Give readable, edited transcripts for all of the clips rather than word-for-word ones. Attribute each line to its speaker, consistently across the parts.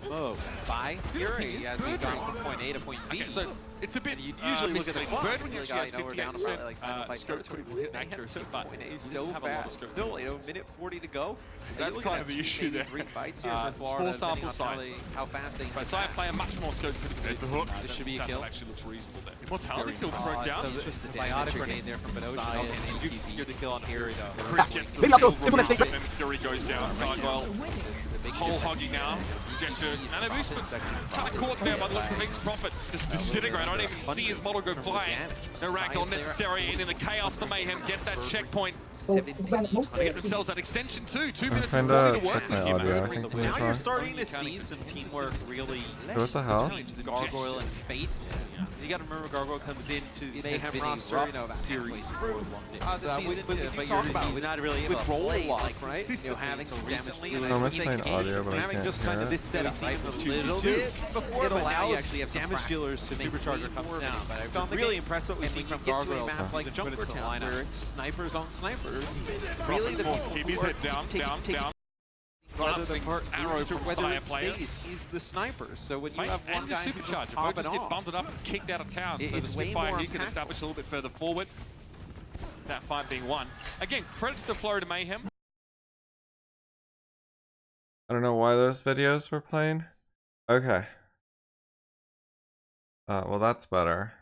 Speaker 1: move by Fury as we go from point A to point B.
Speaker 2: Okay, so it's a bit
Speaker 1: you usually look at the clock.
Speaker 2: Bird when you actually has
Speaker 1: we're down to probably like 5
Speaker 2: scope to hit accuracy, but
Speaker 1: point A
Speaker 2: he doesn't
Speaker 1: so
Speaker 2: have a lot of
Speaker 1: fast.
Speaker 2: scope.
Speaker 1: Still, minute 40 to go.
Speaker 2: That's kind of the issue there.
Speaker 1: 3 fights here for Florida,
Speaker 2: Small sample size.
Speaker 1: how fast they
Speaker 2: But Sire playing much more scope for the
Speaker 3: There's the hook.
Speaker 2: This
Speaker 1: should be a kill.
Speaker 2: Actually looks reasonable there. Immortality killed broke down.
Speaker 1: It's just the biotic grenade there from Benoit, and you secured the kill on Fury though.
Speaker 3: Chris gets the
Speaker 4: Maybe also
Speaker 3: kill
Speaker 4: implement
Speaker 3: removed,
Speaker 4: state-
Speaker 3: and Fury goes down. Gargoyle whole hogging now. Gesture and a boost, but kind of caught there by the looks of things. Prophet just disintegrate. I don't even see his model go flying. No ragdoll necessary, and in the chaos, the mayhem get that checkpoint. They get themselves that extension too. 2 minutes and 40 to work with you, man.
Speaker 1: Now you're starting to see some teamwork really.
Speaker 4: What the hell?
Speaker 1: Gargoyle and Fate. You got to remember, Gargoyle comes into the Mayhem roster, series through the season, but you're not really able to play like, right? Having some recently, and
Speaker 4: I'm playing audio, but I
Speaker 1: having
Speaker 4: can't
Speaker 1: just kind
Speaker 4: hear
Speaker 1: of this setup, right? A little bit before, it allows damage dealers to supercharger comes down. But I'm really impressed what we see from Gargoyle. Like the Junker Town, where it's snipers on snipers. Really, the
Speaker 3: keep his head down, down.
Speaker 1: Glancing
Speaker 3: arrow from Sire player.
Speaker 1: Is the sniper. So when you
Speaker 2: Mate,
Speaker 1: have one
Speaker 2: and the
Speaker 1: guy who
Speaker 2: supercharger,
Speaker 1: just
Speaker 2: both
Speaker 1: pop it
Speaker 2: just get
Speaker 1: off,
Speaker 2: bumped up and kicked out of town. So the
Speaker 1: it's way
Speaker 2: Spitfire
Speaker 1: more
Speaker 2: here can
Speaker 1: impactful.
Speaker 2: establish a little bit further forward. That fight being won. Again, credits to Florida Mayhem.
Speaker 4: I don't know why those videos were playing. Okay. Well, that's better.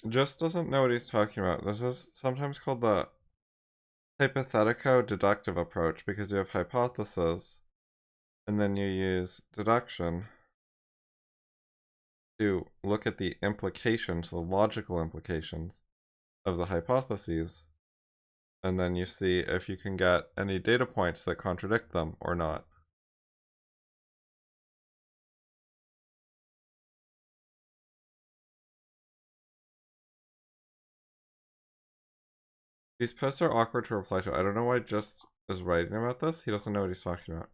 Speaker 4: Just doesn't know what he's talking about. This is sometimes called the hypothetico-deductive approach because you have hypothesis and then you use deduction to look at the implications, the logical implications of the hypotheses, and then you see if you can get any data points that contradict them or not. These posts are awkward to reply to. I don't know why Just is writing about this. He doesn't know what he's talking about.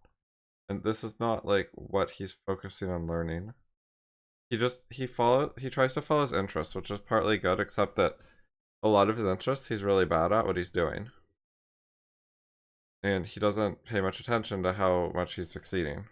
Speaker 4: And this is not like what he's focusing on learning. He tries to follow his interests, which is partly good, except that a lot of his interests he's really bad at what he's doing. And he doesn't pay much attention to how much he's succeeding.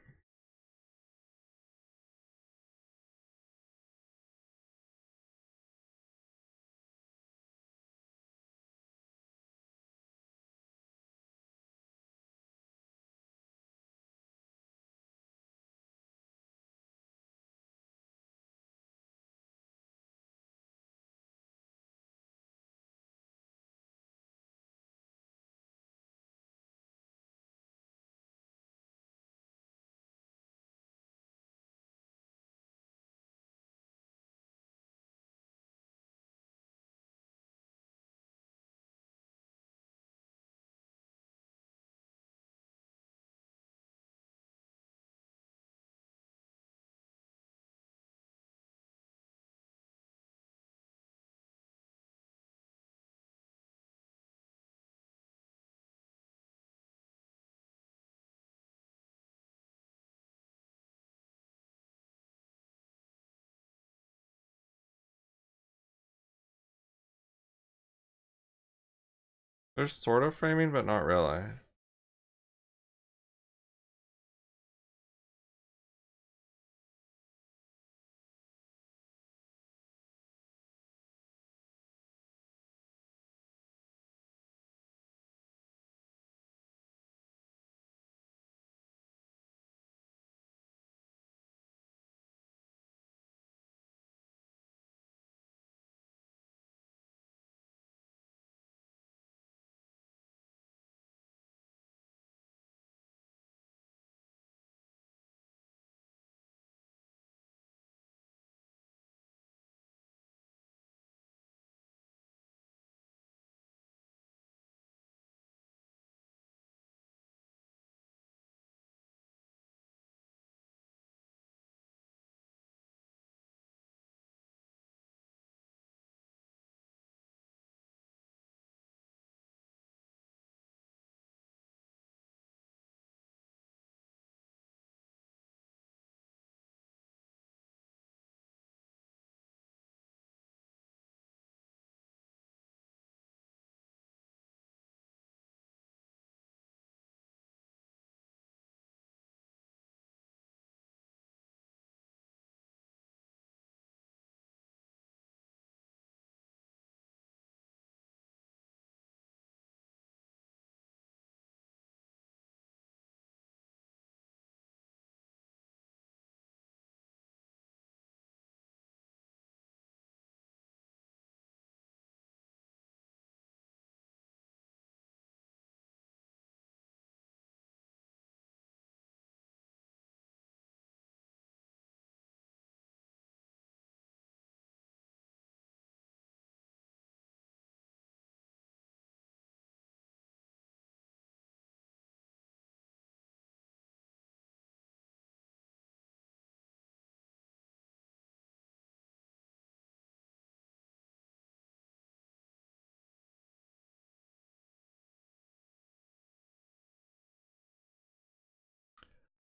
Speaker 4: There's sort of framing, but not really.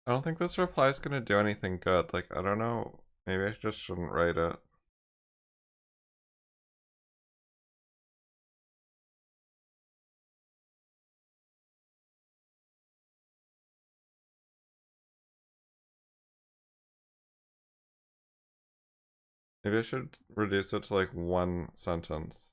Speaker 4: I don't think this reply is gonna do anything good. Like, I don't know. Maybe I just shouldn't write it. Maybe I should reduce it to like one sentence.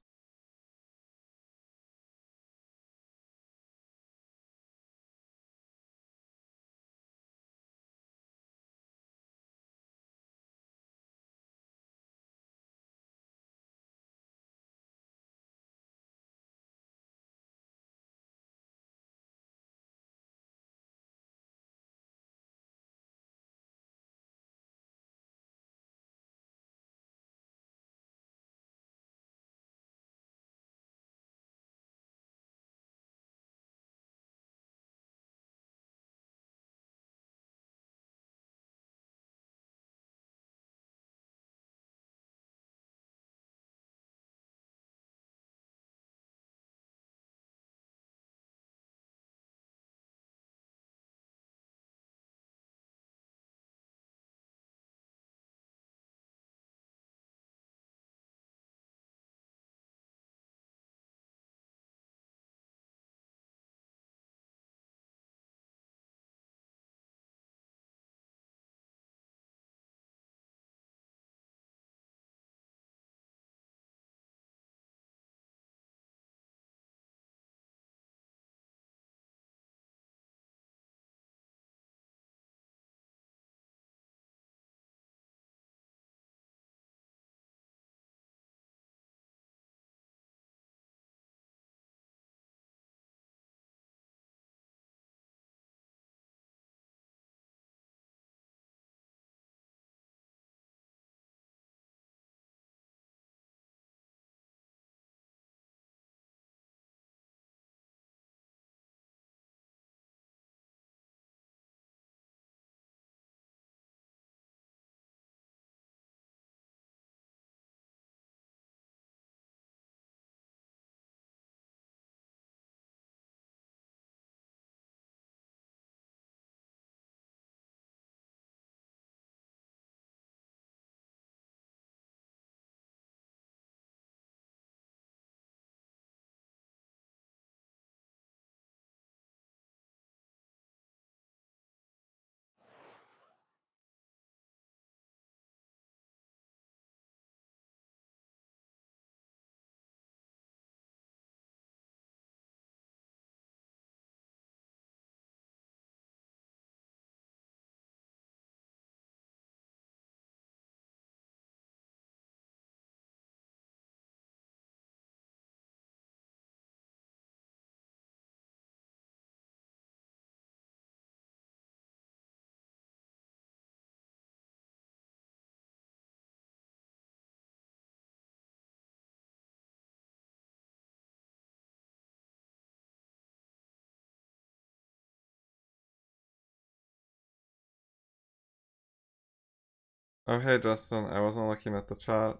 Speaker 4: Oh hey Justin, I wasn't looking at the chat.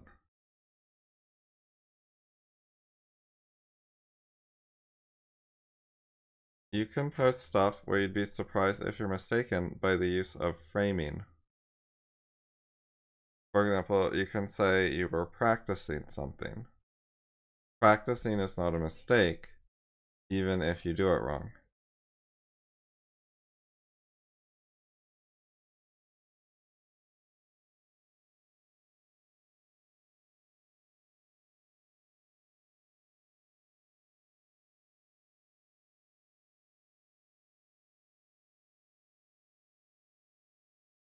Speaker 4: You can post stuff where you'd be surprised if you're mistaken by the use of framing. For example, you can say you were practicing something. Practicing is not a mistake, even if you do it wrong.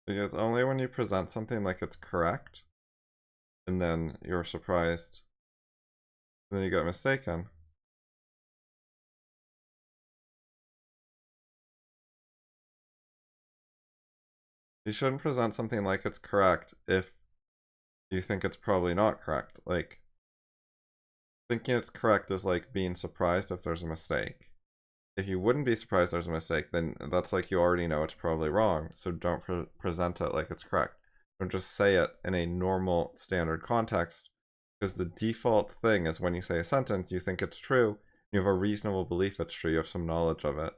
Speaker 4: Because only when you present something like it's correct, and then you're surprised, and then you get mistaken. You shouldn't present something like it's correct if you think it's probably not correct. Like, thinking it's correct is like being surprised if there's a mistake. If you wouldn't be surprised there's a mistake, then that's like you already know it's probably wrong, so don't present it like it's correct. Don't just say it in a normal standard context, because the default thing is when you say a sentence, you think it's true, you have a reasonable belief it's true, you have some knowledge of it.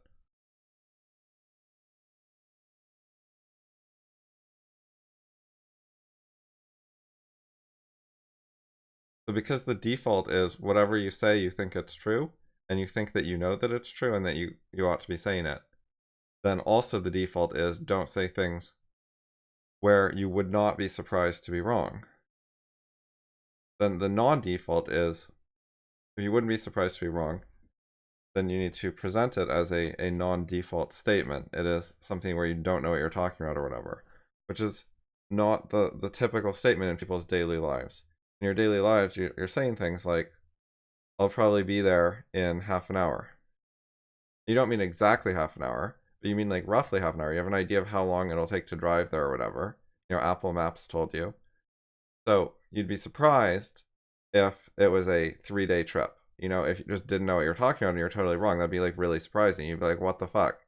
Speaker 4: So because the default is whatever you say, you think it's true, and you think that you know that it's true and that you ought to be saying it, then also the default is don't say things where you would not be surprised to be wrong. Then the non-default is, if you wouldn't be surprised to be wrong, then you need to present it as a non-default statement. It is something where you don't know what you're talking about or whatever, which is not the typical statement in people's daily lives. In your daily lives, you're saying things like, I'll probably be there in half an hour. You don't mean exactly half an hour, but you mean like roughly half an hour. You have an idea of how long it'll take to drive there or whatever. You know, Apple Maps told you. So you'd be surprised if it was a 3-day trip. You know, if you just didn't know what you're talking about and you're totally wrong, that'd be like really surprising. You'd be like, what the fuck?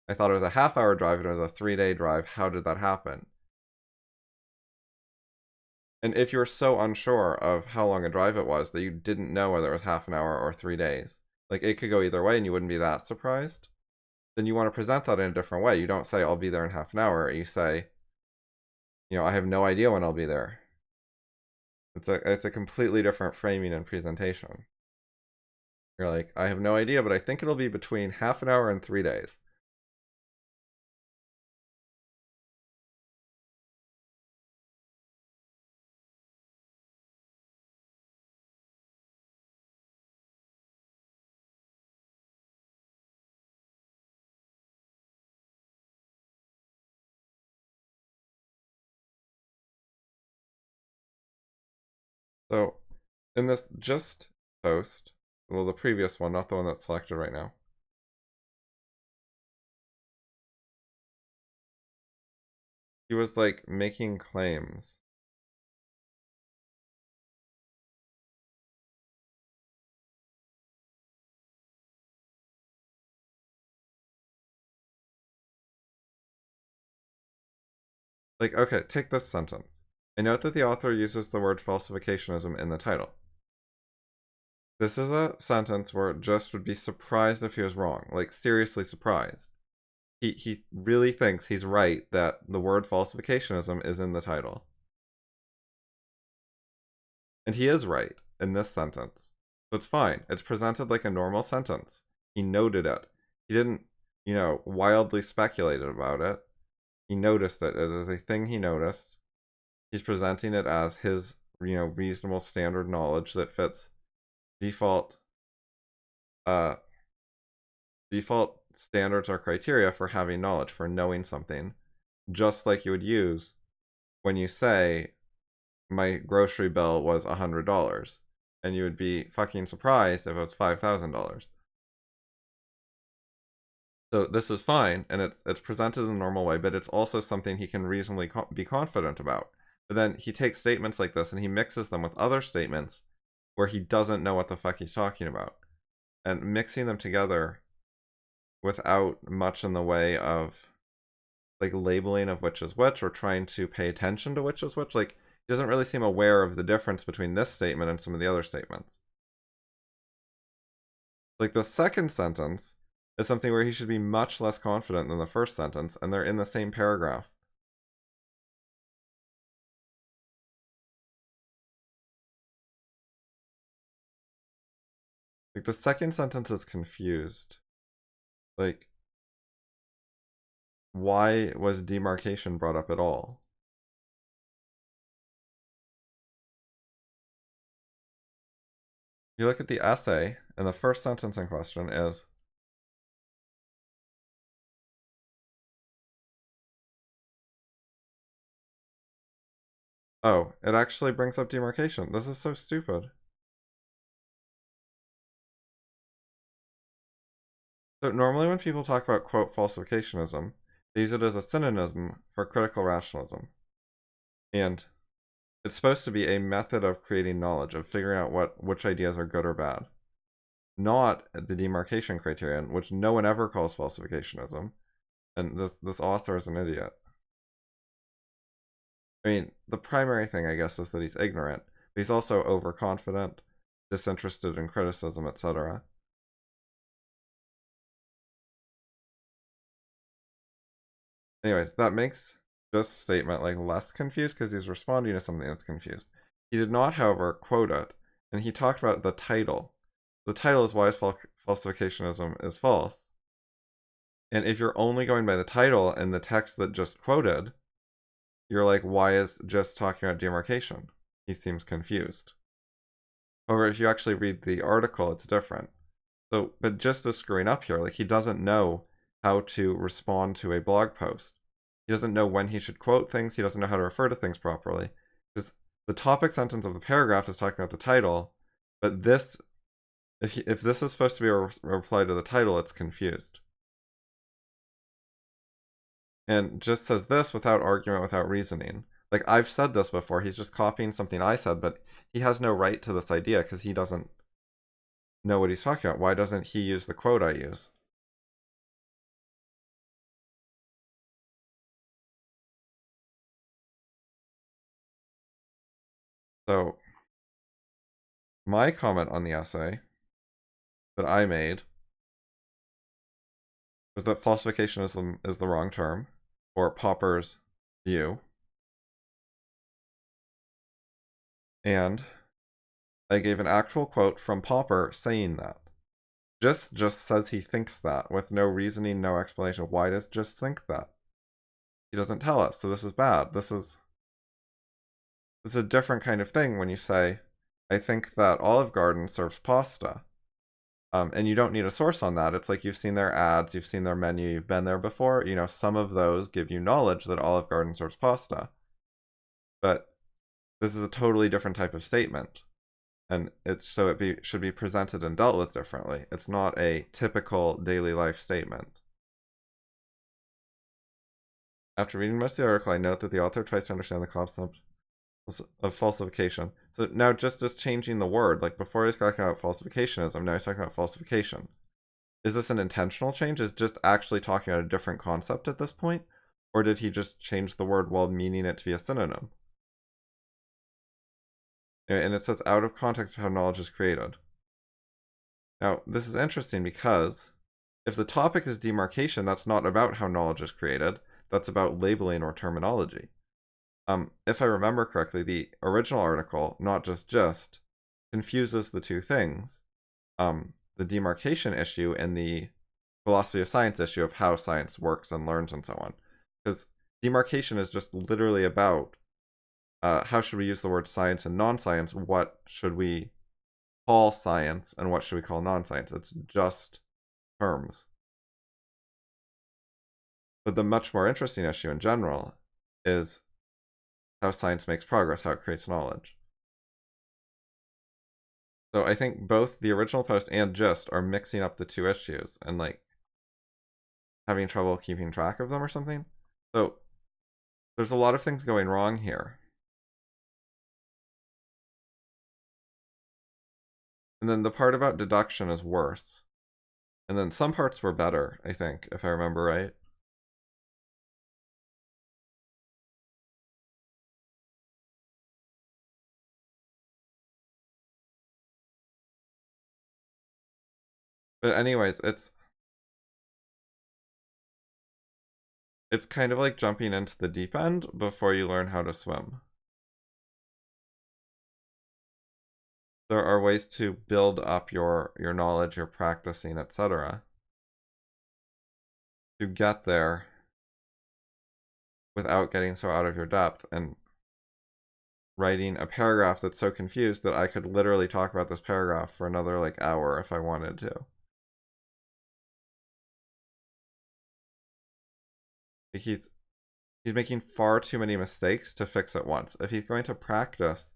Speaker 4: I thought it was a half-hour drive and it was a 3-day drive. How did that happen? And if you're so unsure of how long a drive it was that you didn't know whether it was half an hour or 3 days, like it could go either way and you wouldn't be that surprised, then you want to present that in a different way. You don't say, I'll be there in half an hour. You say, you know, I have no idea when I'll be there. It's a completely different framing and presentation. You're like, I have no idea, but I think it'll be between half an hour and 3 days. So in this just post, well, the previous one, not the one that's selected right now, he was like making claims. Like, okay, take this sentence. I note that the author uses the word falsificationism in the title. This is a sentence where Just would be surprised if he was wrong, like seriously surprised. He really thinks he's right that the word falsificationism is in the title. And he is right in this sentence. So it's fine. It's presented like a normal sentence. He noted it. He didn't, you know, wildly speculate about it. He noticed it. It is a thing he noticed. He's presenting it as his, you know, reasonable standard knowledge that fits default standards or criteria for having knowledge, for knowing something, just like you would use when you say my grocery bill was $100 and you would be fucking surprised if it was $5,000. So this is fine, and it's presented in the normal way, but it's also something he can reasonably be confident about. But then he takes statements like this and he mixes them with other statements where he doesn't know what the fuck he's talking about. And mixing them together without much in the way of like labeling of which is which or trying to pay attention to which is which, like he doesn't really seem aware of the difference between this statement and some of the other statements. Like the second sentence is something where he should be much less confident than the first sentence, and they're in the same paragraph. Like the second sentence is confused. Like, why was demarcation brought up at all? You look at the essay, and the first sentence in question is, oh, it actually brings up demarcation. This is so stupid. So normally when people talk about, quote, falsificationism, they use it as a synonym for critical rationalism. And it's supposed to be a method of creating knowledge, of figuring out which ideas are good or bad. Not the demarcation criterion, which no one ever calls falsificationism. And this author is an idiot. I mean, the primary thing, I guess, is that he's ignorant, but he's also overconfident, disinterested in criticism, etc. Anyways, that makes this statement like less confused because he's responding to something that's confused. He did not, however, quote it And he talked about the title. The title is why falsificationism is false. And if you're only going by the title and the text that just quoted, you're like, why is just talking about demarcation? He seems confused. However, if you actually read the article, it's different. So, but just is screwing up here. Like, he doesn't know how to respond to a blog post. He doesn't know when he should quote things. He doesn't know how to refer to things properly. Because the topic sentence of the paragraph is talking about the title, but this, if this is supposed to be a reply to the title, it's confused. And just says this without argument, without reasoning. Like, I've said this before. He's just copying something I said, but he has no right to this idea because he doesn't know what he's talking about. Why doesn't he use the quote I use? So, my comment on the essay that I made was that falsification is the wrong term, or Popper's view. And I gave an actual quote from Popper saying that. Just says he thinks that, with no reasoning, no explanation. Why does just think that? He doesn't tell us, so this is bad. This is a different kind of thing when you say, I think that Olive Garden serves pasta. And you don't need a source on that. It's like you've seen their ads, you've seen their menu, you've been there before. You know, some of those give you knowledge that Olive Garden serves pasta. But this is a totally different type of statement. And it should be presented and dealt with differently. It's not a typical daily life statement. After reading most of the article, I note that the author tries to understand the concept of falsification. So now just changing the word, like before he was talking about falsificationism, now he's talking about falsification. Is this an intentional change? Is just actually talking about a different concept at this point? Or did he just change the word while meaning it to be a synonym? And it says out of context how knowledge is created. Now, this is interesting because if the topic is demarcation, that's not about how knowledge is created. That's about labeling or terminology. If I remember correctly, the original article, not just, confuses the two things. The demarcation issue and the philosophy of science issue of how science works and learns and so on. Because demarcation is just literally about how should we use the word science and non-science? What should we call science and what should we call non-science? It's just terms. But the much more interesting issue in general is how science makes progress, how it creates knowledge. So I think both the original post and Gist are mixing up the two issues and like having trouble keeping track of them or something. So there's a lot of things going wrong here. And then the part about deduction is worse. And then some parts were better, I think, if I remember right. But anyways, it's kind of like jumping into the deep end before you learn how to swim. There are ways to build up your knowledge, your practicing, etc. to get there without getting so out of your depth and writing a paragraph that's so confused that I could literally talk about this paragraph for another like hour if I wanted to. He's making far too many mistakes to fix it once. If he's going to practice,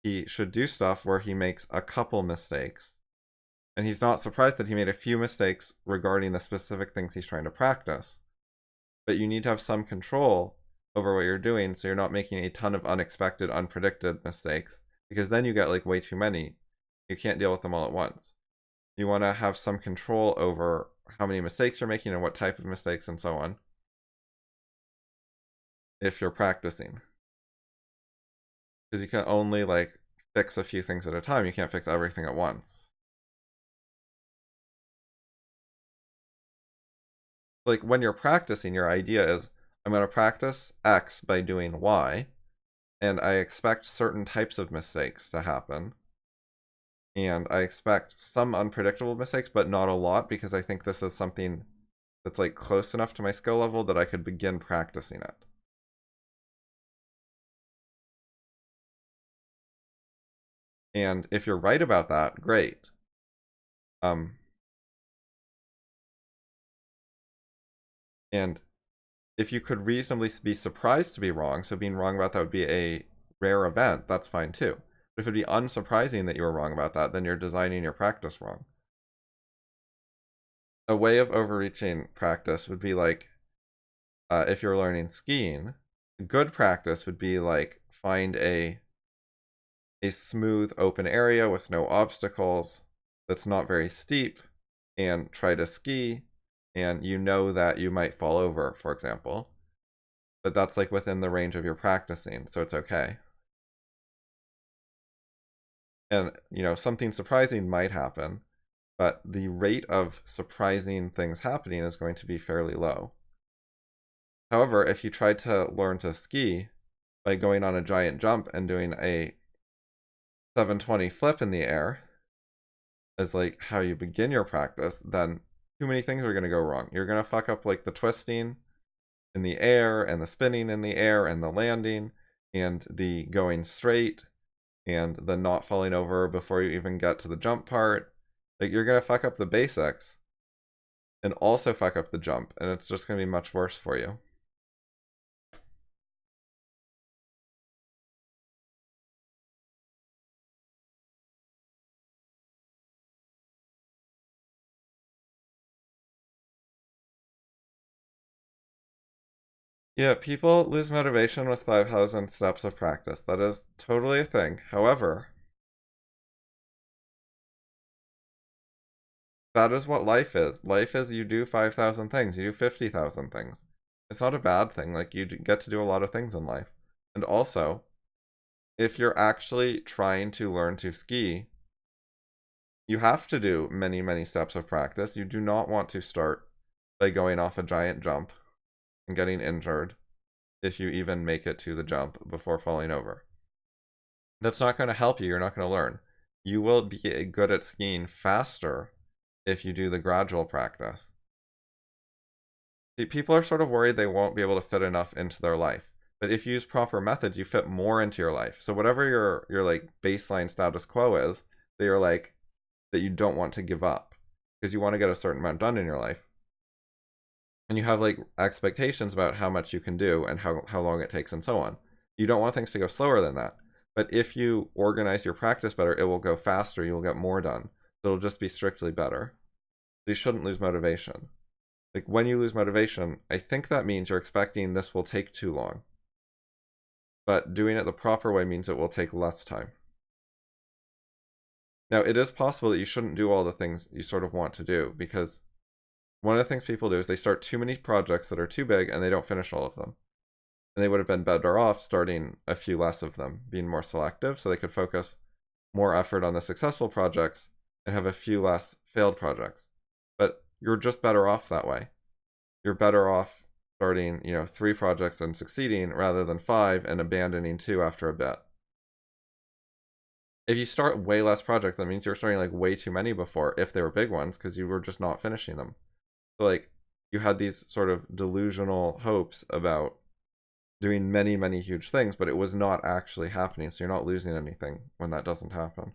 Speaker 4: he should do stuff where he makes a couple mistakes. And he's not surprised that he made a few mistakes regarding the specific things he's trying to practice. But you need to have some control over what you're doing so you're not making a ton of unexpected, unpredicted mistakes. Because then you get like way too many. You can't deal with them all at once. You want to have some control over how many mistakes you're making and what type of mistakes and so on. If you're practicing. Because you can only like fix a few things at a time. You can't fix everything at once. Like when you're practicing, your idea is, I'm going to practice X by doing Y, and I expect certain types of mistakes to happen. And I expect some unpredictable mistakes, but not a lot, because I think this is something that's like close enough to my skill level that I could begin practicing it. And if you're right about that, great. And if you could reasonably be surprised to be wrong, so being wrong about that would be a rare event, that's fine too. But if it'd be unsurprising that you were wrong about that, then you're designing your practice wrong. A way of overreaching practice would be like, if you're learning skiing, good practice would be like find a smooth open area with no obstacles that's not very steep and try to ski, and you know that you might fall over, for example, but that's like within the range of your practicing, so it's okay. And something surprising might happen, but the rate of surprising things happening is going to be fairly low. However, if you tried to learn to ski by going on a giant jump and doing a 720 flip in the air as like how you begin your practice, then too many things are going to go wrong. You're going to fuck up like the twisting in the air and the spinning in the air and the landing and the going straight and the not falling over before you even get to the jump part. Like, you're going to fuck up the basics and also fuck up the jump, and it's just going to be much worse for you. Yeah, people lose motivation with 5,000 steps of practice. That is totally a thing. However, that is what life is. Life is you do 5,000 things, you do 50,000 things. It's not a bad thing. Like, you get to do a lot of things in life. And also, if you're actually trying to learn to ski, you have to do many, many steps of practice. You do not want to start by going off a giant jump and getting injured if you even make it to the jump before falling over. That's not going to help you. You're not going to learn. You will be good at skiing faster if you do the gradual practice. See, people are sort of worried they won't be able to fit enough into their life. But if you use proper methods, you fit more into your life. So whatever your like baseline status quo is, that you're like, that you don't want to give up, because you want to get a certain amount done in your life. And you have like expectations about how much you can do and how long it takes and so on. You don't want things to go slower than that. But if you organize your practice better, it will go faster. You will get more done. So it'll just be strictly better. So you shouldn't lose motivation. Like, when you lose motivation, I think that means you're expecting this will take too long. But doing it the proper way means it will take less time. Now, it is possible that you shouldn't do all the things you sort of want to do, because one of the things people do is they start too many projects that are too big and they don't finish all of them. And they would have been better off starting a few less of them, being more selective, so they could focus more effort on the successful projects and have a few less failed projects. But you're just better off that way. You're better off starting, 3 projects and succeeding rather than 5 and abandoning 2 after a bit. If you start way less projects, that means you're starting like way too many before, if they were big ones, because you were just not finishing them. So like, you had these sort of delusional hopes about doing many, many huge things, but it was not actually happening, so you're not losing anything when that doesn't happen.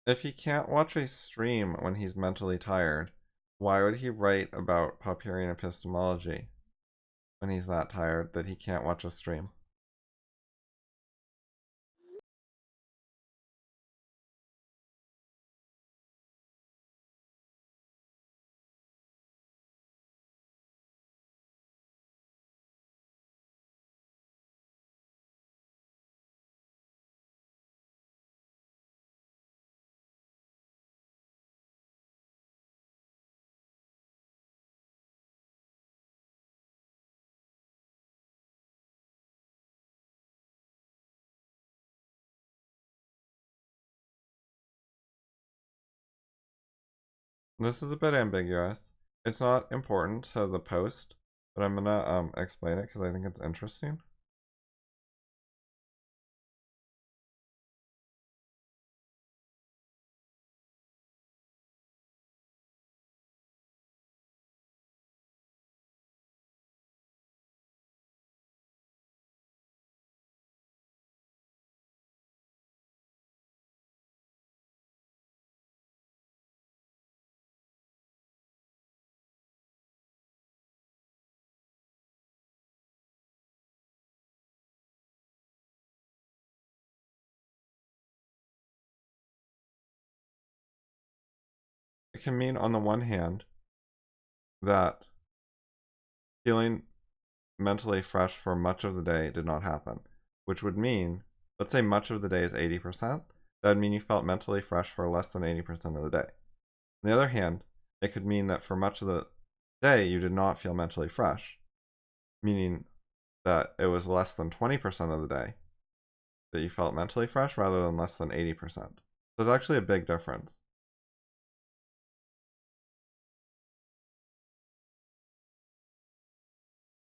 Speaker 4: If he can't watch a stream when he's mentally tired, why would he write about Popperian epistemology when he's that tired that he can't watch a stream? This is a bit ambiguous. It's not important to the post, but I'm gonna explain it because I think it's interesting. It can mean, on the one hand, that feeling mentally fresh for much of the day did not happen, which would mean, let's say much of the day is 80%, that would mean you felt mentally fresh for less than 80% of the day. On the other hand, it could mean that for much of the day you did not feel mentally fresh, meaning that it was less than 20% of the day that you felt mentally fresh rather than less than 80%. There's actually a big difference.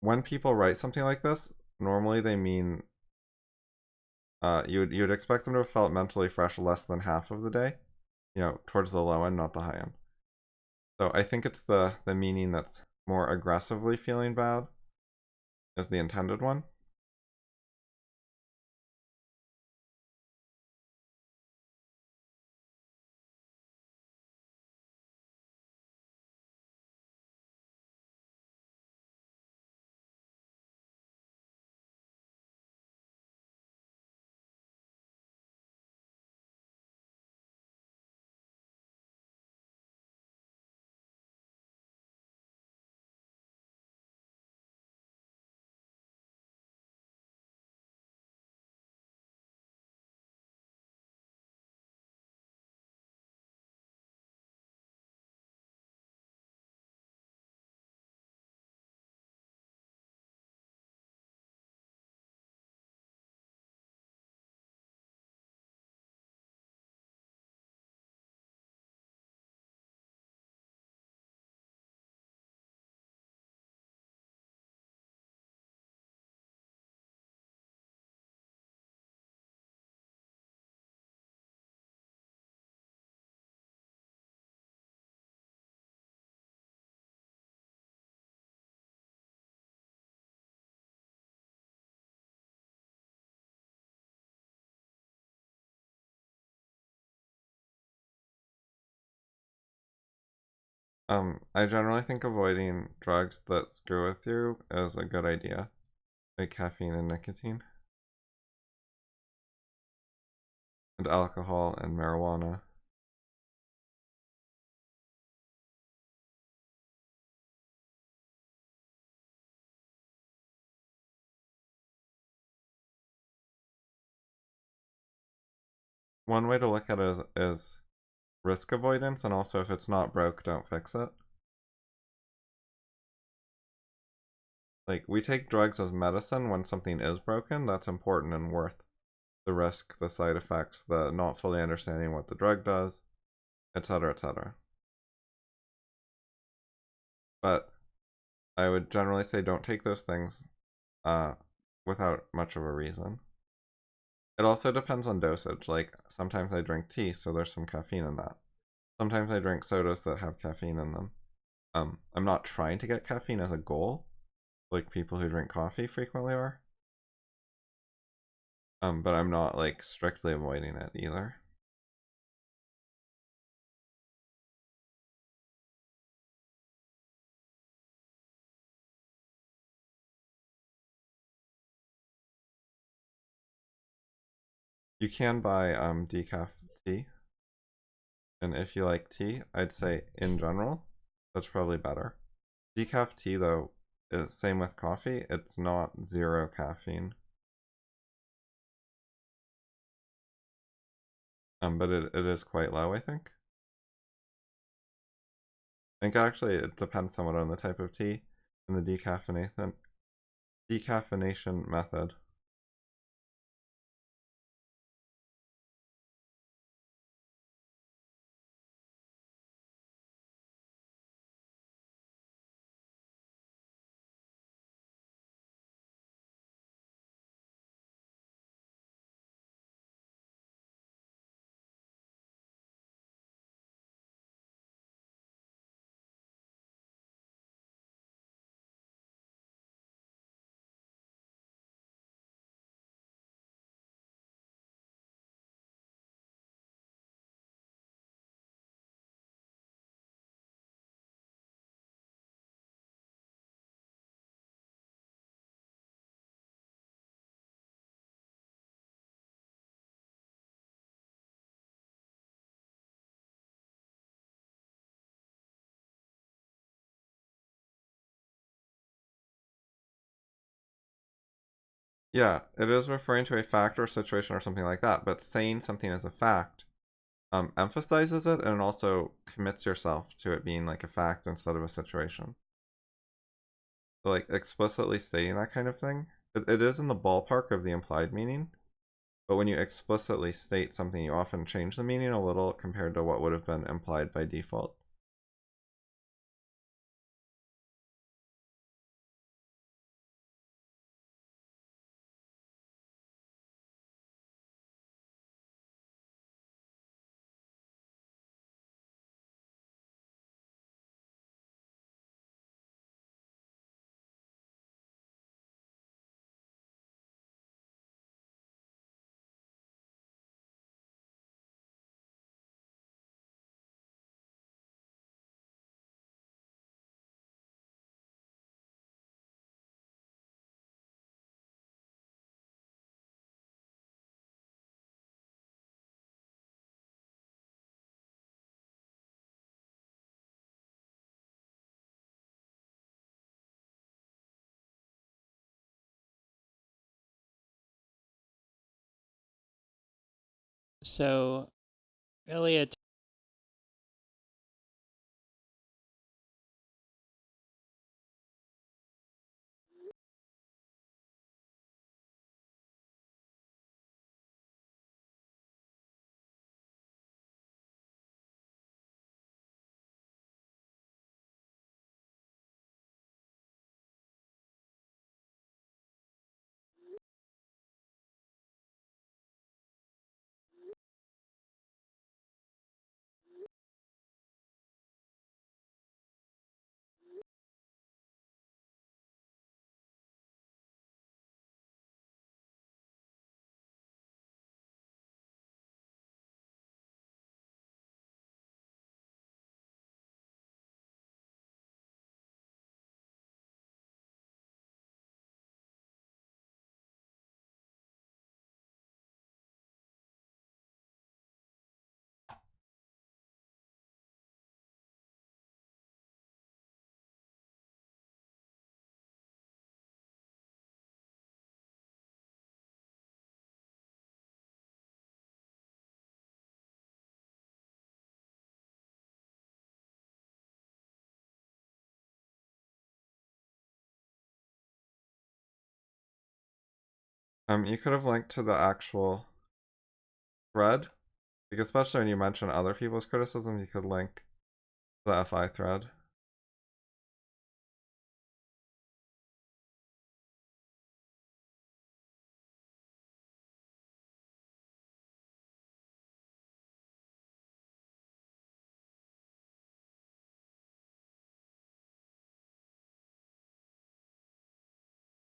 Speaker 4: When people write something like this, normally they mean you would expect them to have felt mentally fresh less than half of the day, you know, towards the low end, not the high end. So I think it's the meaning that's more aggressively feeling bad is the intended one. I generally think avoiding drugs that screw with you is a good idea, like caffeine and nicotine, and alcohol and marijuana. One way to look at it is risk avoidance, and also if it's not broke, don't fix it. Like, we take drugs as medicine when something is broken. That's important and worth the risk, the side effects, the not fully understanding what the drug does, etc., etc. But I would generally say don't take those things without much of a reason. It also depends on dosage. Like, sometimes I drink tea, so there's some caffeine in that. Sometimes I drink sodas that have caffeine in them. I'm not trying to get caffeine as a goal, like people who drink coffee frequently are. But I'm not like strictly avoiding it either. You can buy decaf tea. And if you like tea, I'd say in general, that's probably better. Decaf tea though, is same with coffee, it's not 0 caffeine. But it is quite low, I think. I think actually it depends somewhat on the type of tea and the decaffeination method. Yeah, it is referring to a fact or situation or something like that, but saying something as a fact emphasizes it and also commits yourself to it being like a fact instead of a situation. So like explicitly stating that kind of thing, it is in the ballpark of the implied meaning, but when you explicitly state something, you often change the meaning a little compared to what would have been implied by default.
Speaker 5: So, Elliot.
Speaker 4: You could have linked to the actual thread, because especially when you mention other people's criticisms, you could link to the FI thread.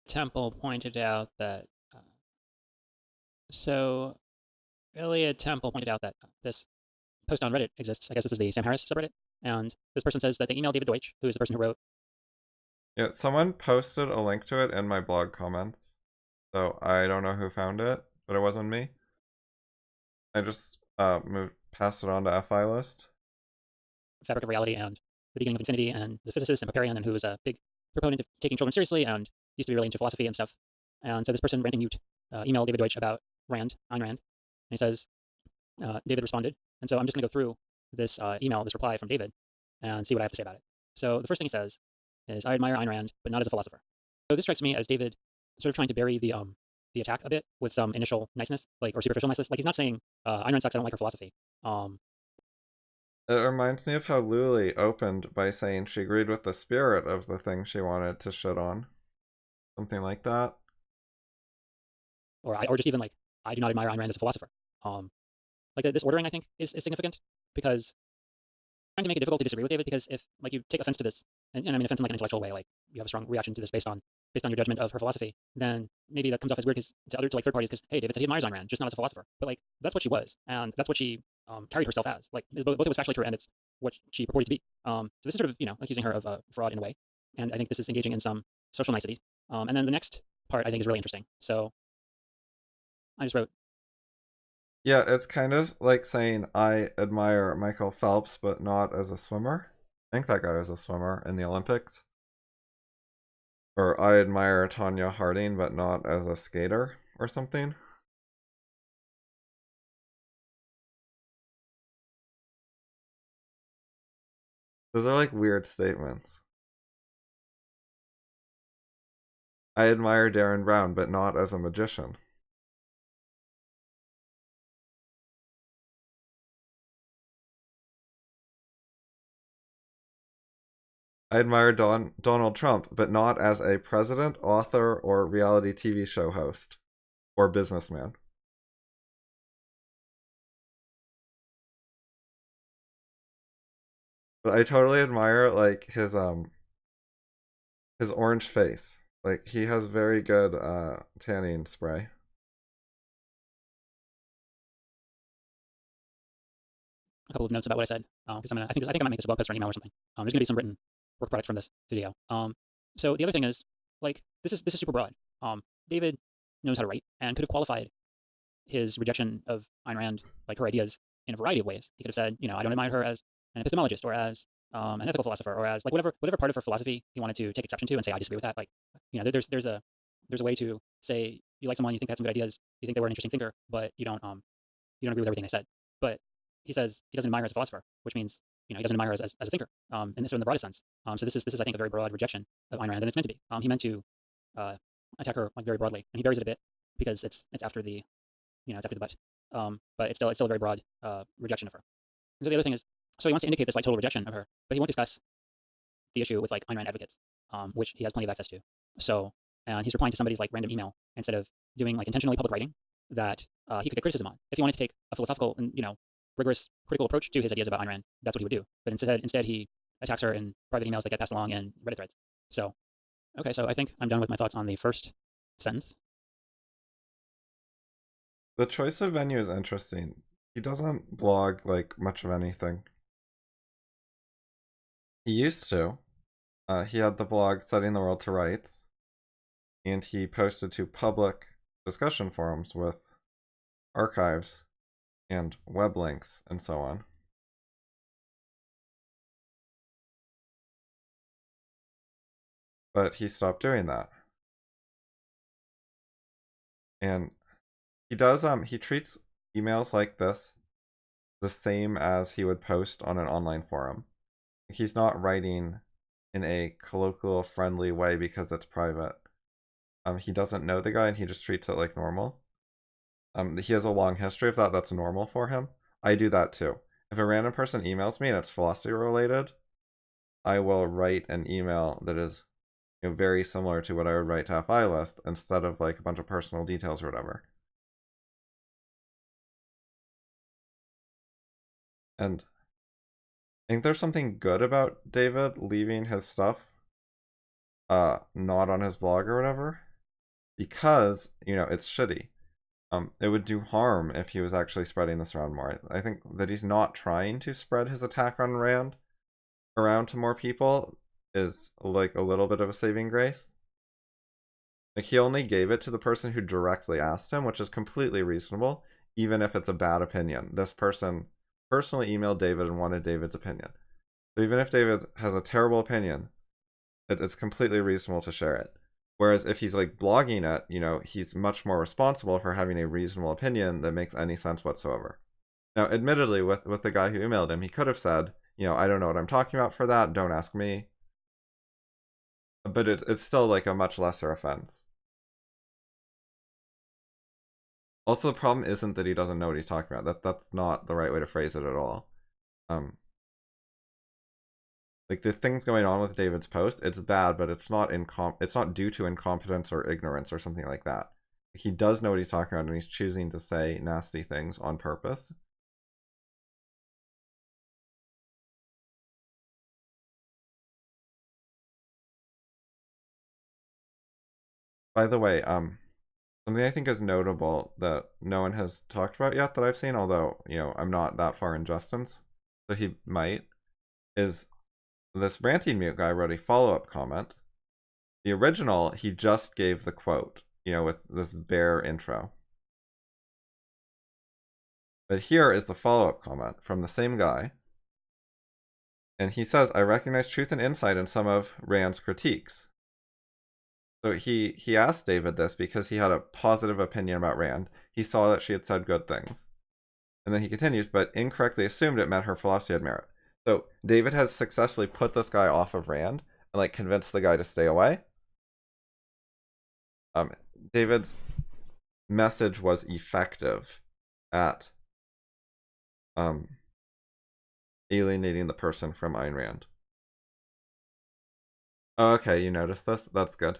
Speaker 5: Temple pointed out that so Ilya Temple pointed out that this post on Reddit exists. I guess this is the Sam Harris subreddit, and this person says that they emailed David Deutsch, who is the person who wrote.
Speaker 4: Yeah, someone posted a link to it in my blog comments, so I don't know who found it, but it wasn't me. I just passed it on to FI list.
Speaker 5: Fabric of Reality and The Beginning of Infinity, and the physicist and Popperian, and who was a big proponent of taking children seriously and used to be really into philosophy and stuff. And so this person, Ranting Mute, emailed David Deutsch about Ayn Rand, and he says, David responded. And so I'm just going to go through this email, this reply from David, and see what I have to say about it. So the first thing he says is, I admire Ayn Rand, but not as a philosopher. So this strikes me as David sort of trying to bury the attack a bit with some initial niceness, like, or superficial niceness. Like, he's not saying, Ayn Rand sucks, I don't like her philosophy.
Speaker 4: It reminds me of how Luli opened by saying she agreed with the spirit of the thing she wanted to shit on. Something like that.
Speaker 5: Or just even like, I do not admire Ayn Rand as a philosopher. Like this ordering, I think, is significant, because I'm trying to make it difficult to disagree with David, because if like you take offense to this, and I mean offense in like an intellectual way, like you have a strong reaction to this based on your judgment of her philosophy, then maybe that comes off as weird to like third parties, because hey, David said he admires Ayn Rand, just not as a philosopher. But like that's what she was, and that's what she carried herself as. Like both it was factually true, and it's what she purported to be. So this is sort of accusing her of fraud in a way, and I think this is engaging in some social niceties. And then the next part I think is really interesting. So I just wrote.
Speaker 4: Yeah, it's kind of like saying I admire Michael Phelps, but not as a swimmer. I think that guy was a swimmer in the Olympics. Or I admire Tonya Harding, but not as a skater or something. Those are like weird statements. I admire Darren Brown, but not as a magician. I admire Donald Trump, but not as a president, author, or reality TV show host, or businessman. But I totally admire like his orange face. Like he has very good tanning spray.
Speaker 5: A couple of notes about what I said, because I think I might make this a blog post or an email or something. There's gonna be some written work product from this video. So the other thing is, like, this is super broad. David knows how to write and could have qualified his rejection of Ayn Rand, like her ideas, in a variety of ways. He could have said, I don't admire her as an epistemologist, or as an ethical philosopher, or as like whatever part of her philosophy he wanted to take exception to and say I disagree with that. Like, there's a way to say you like someone, you think they had some good ideas, you think they were an interesting thinker, but you don't agree with everything they said. But he says he doesn't admire her as a philosopher, which means he doesn't admire her as a thinker, and this in the broadest sense. So this is I think a very broad rejection of Ayn Rand, and it's meant to be. He meant to attack her like very broadly, and he buries it a bit because it's after the it's after the butt. But it's still a very broad rejection of her. And so the other thing is, so he wants to indicate this like total rejection of her, but he won't discuss the issue with like Ayn Rand advocates, which he has plenty of access to. So, and he's replying to somebody's like random email instead of doing like intentionally public writing that he could get criticism on. If he wanted to take a philosophical and rigorous critical approach to his ideas about Ayn Rand, that's what he would do. But instead he attacks her in private emails that get passed along and Reddit threads. So, okay, so I think I'm done with my thoughts on the first sentence.
Speaker 4: The choice of venue is interesting. He doesn't blog like much of anything. He used to. He had the blog Setting the World to Rights, and he posted to public discussion forums with archives and web links and so on. But he stopped doing that. And he does he treats emails like this the same as he would post on an online forum. He's not writing in a colloquial friendly way because it's private. He doesn't know the guy and he just treats it like normal. He has a long history of that. That's normal for him. I do that too. If a random person emails me and it's philosophy related, I will write an email that is very similar to what I would write to FI list instead of like a bunch of personal details or whatever. And I think there's something good about David leaving his stuff not on his blog or whatever, because it's shitty. It would do harm if he was actually spreading this around more. I think that he's not trying to spread his attack on Rand around to more people is like a little bit of a saving grace. Like he only gave it to the person who directly asked him, which is completely reasonable. even if it's a bad opinion. This person personally emailed David and wanted David's opinion. So even if David has a terrible opinion, it's completely reasonable to share it. Whereas if he's like blogging it, you know, he's much more responsible for having a reasonable opinion that makes any sense whatsoever. Now, admittedly, with the guy who emailed him, he could have said, you know, I don't know what I'm talking about for that, don't ask me. But it's still like a much lesser offense. Also, the problem isn't that he doesn't know what he's talking about. That's not the right way to phrase it at all. Like the things going on with David's post, it's bad, but it's not due to incompetence or ignorance or something like that. He does know what he's talking about, and he's choosing to say nasty things on purpose. By the way, something I think is notable that no one has talked about yet that I've seen, although, you know, I'm not that far in Justin's, so he might, is this ranting mute guy wrote a follow-up comment. The original, he just gave the quote, you know, with this bare intro. But here is the follow-up comment from the same guy. And he says, I recognize truth and insight in some of Rand's critiques. So he asked David this because he had a positive opinion about Rand. He saw that she had said good things. And then he continues, but incorrectly assumed it meant her philosophy had merit. So David has successfully put this guy off of Rand and like convinced the guy to stay away. David's message was effective at alienating the person from Ayn Rand. Oh, okay, you noticed this? That's good.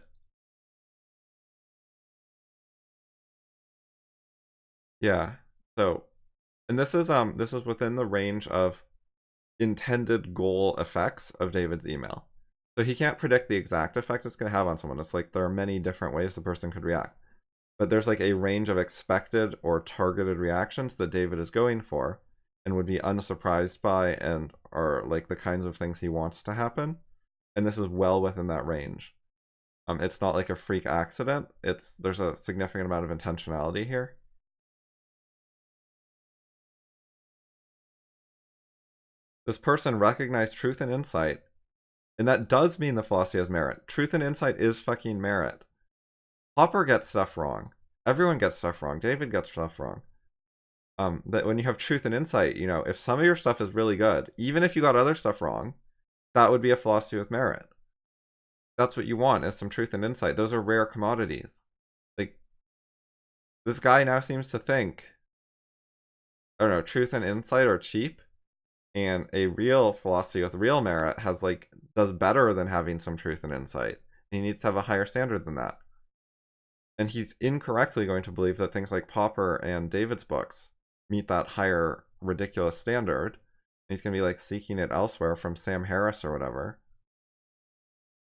Speaker 4: Yeah. So, and this is within the range of intended goal effects of David's email. So he can't predict the exact effect it's going to have on someone. It's like there are many different ways the person could react. But there's like a range of expected or targeted reactions that David is going for and would be unsurprised by and are like the kinds of things he wants to happen. And this is well within that range. It's not like a freak accident. There's a significant amount of intentionality here. This person recognized truth and insight, and that does mean the philosophy has merit. Truth and insight is fucking merit. Hopper gets stuff wrong. Everyone gets stuff wrong. David gets stuff wrong. That when you have truth and insight, you know, if some of your stuff is really good, even if you got other stuff wrong, that would be a philosophy with merit. That's what you want, is some truth and insight. Those are rare commodities. Like, this guy now seems to think, I don't know, truth and insight are cheap, and a real philosophy with real merit does better than having some truth and insight. He needs to have a higher standard than that. And he's incorrectly going to believe that things like Popper and David's books meet that higher, ridiculous standard. And he's going to be like seeking it elsewhere from Sam Harris or whatever.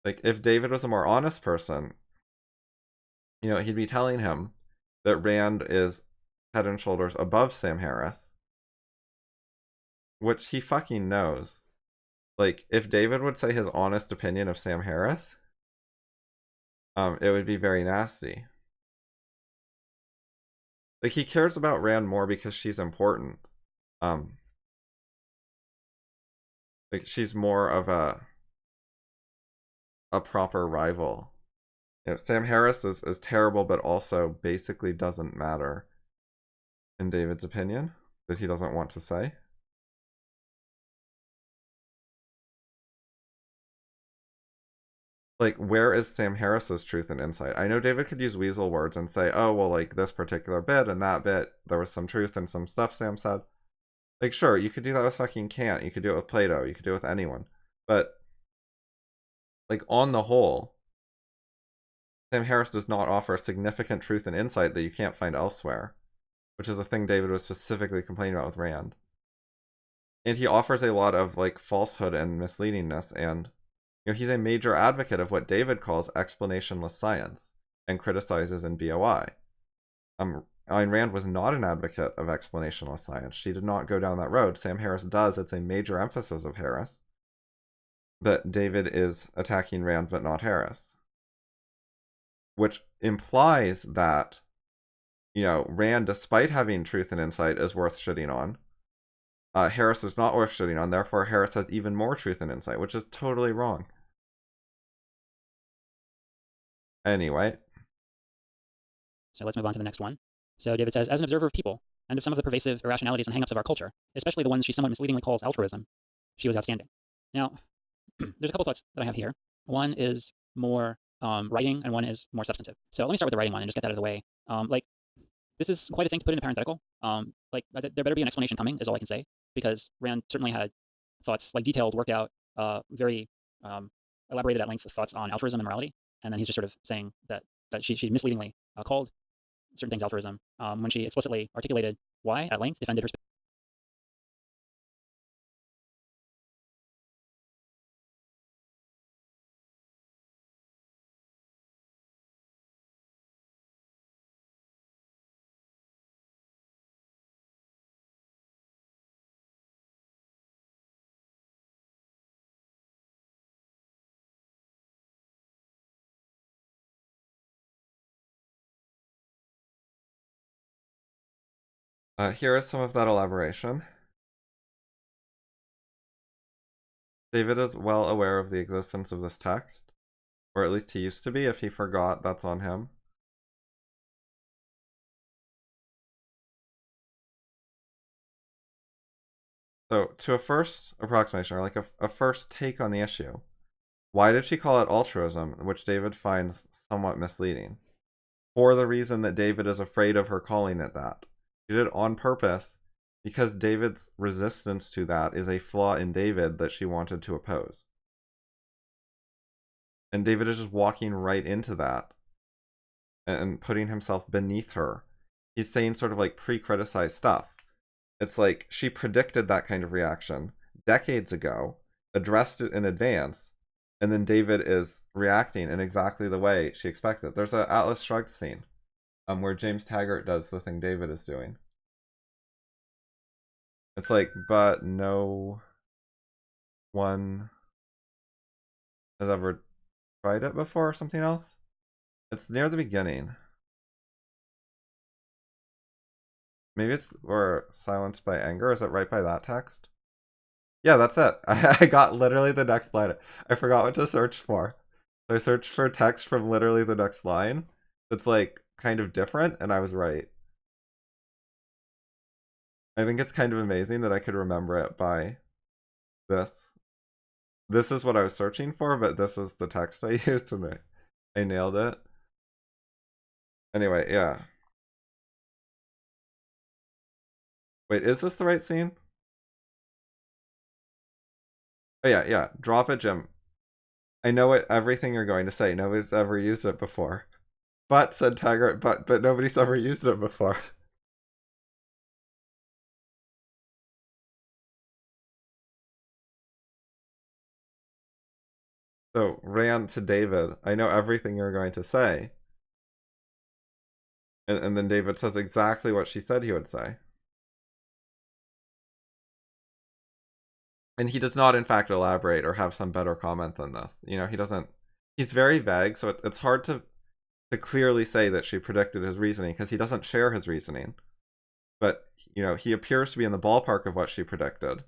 Speaker 4: Like, if David was a more honest person, you know, he'd be telling him that Rand is head and shoulders above Sam Harris, which he fucking knows. Like, if David would say his honest opinion of Sam Harris, it would be very nasty. Like, he cares about Rand more because she's important. Like, she's more of a proper rival. You know, Sam Harris is terrible, but also basically doesn't matter, in David's opinion, that he doesn't want to say. Like, where is Sam Harris's truth and insight? I know David could use weasel words and say, oh, well, like, this particular bit and that bit, there was some truth in some stuff Sam said. Like, sure, you could do that with fucking Kant. You could do it with Plato. You could do it with anyone. But, like, on the whole, Sam Harris does not offer significant truth and insight that you can't find elsewhere, which is a thing David was specifically complaining about with Rand. And he offers a lot of, like, falsehood and misleadingness, and, you know, he's a major advocate of what David calls explanationless science and criticizes in BOI. Ayn Rand was not an advocate of explanationless science. She did not go down that road. Sam Harris does. It's a major emphasis of Harris. But David is attacking Rand, but not Harris. Which implies that, you know, Rand, despite having truth and insight, is worth shitting on. Harris is not worth shitting on, therefore Harris has even more truth and insight, which is totally wrong. Anyway.
Speaker 5: So let's move on to the next one. So David says, as an observer of people, and of some of the pervasive irrationalities and hangups of our culture, especially the ones she somewhat misleadingly calls altruism, she was outstanding. Now, there's a couple thoughts that I have here. One is more writing, and one is more substantive. So let me start with the writing one and just get that out of the way. Like, this is quite a thing to put in a parenthetical. Like, there better be an explanation coming, is all I can say, because Rand certainly had thoughts, like detailed, worked out, very elaborated at length thoughts on altruism and morality, and then he's just sort of saying that she misleadingly called certain things altruism when she explicitly articulated why at length defended her.
Speaker 4: Here is some of that elaboration. David is well aware of the existence of this text, or at least he used to be. If he forgot, that's on him. So, to a first approximation, or like a first take on the issue, why did she call it altruism, which David finds somewhat misleading? For the reason that David is afraid of her calling it that. She did it on purpose because David's resistance to that is a flaw in David that she wanted to oppose. And David is just walking right into that and putting himself beneath her. He's saying sort of like pre-criticized stuff. It's like she predicted that kind of reaction decades ago, addressed it in advance, and then David is reacting in exactly the way she expected. There's an Atlas Shrugged scene where James Taggart does the thing David is doing. It's like, but no one has ever tried it before or something else. It's near the beginning. Maybe it's, or Silenced by Anger. Is it right by that text? Yeah, that's it. I got literally the next line. I forgot what to search for. So I searched for text from literally the next line. It's like kind of different, and I was right. I think it's kind of amazing that I could remember it by this. This is what I was searching for, but this is the text I used, and I nailed it. Anyway, yeah. Wait, is this the right scene? Oh yeah, yeah. Drop it, Jim. I know everything you're going to say. Nobody's ever used it before. But, said Taggart, but nobody's ever used it before. So, Rand to David, I know everything you're going to say. And then David says exactly what she said he would say. And he does not, in fact, elaborate or have some better comment than this. You know, he doesn't... He's very vague, so it's hard to clearly say that she predicted his reasoning, because he doesn't share his reasoning. But, you know, he appears to be in the ballpark of what she predicted.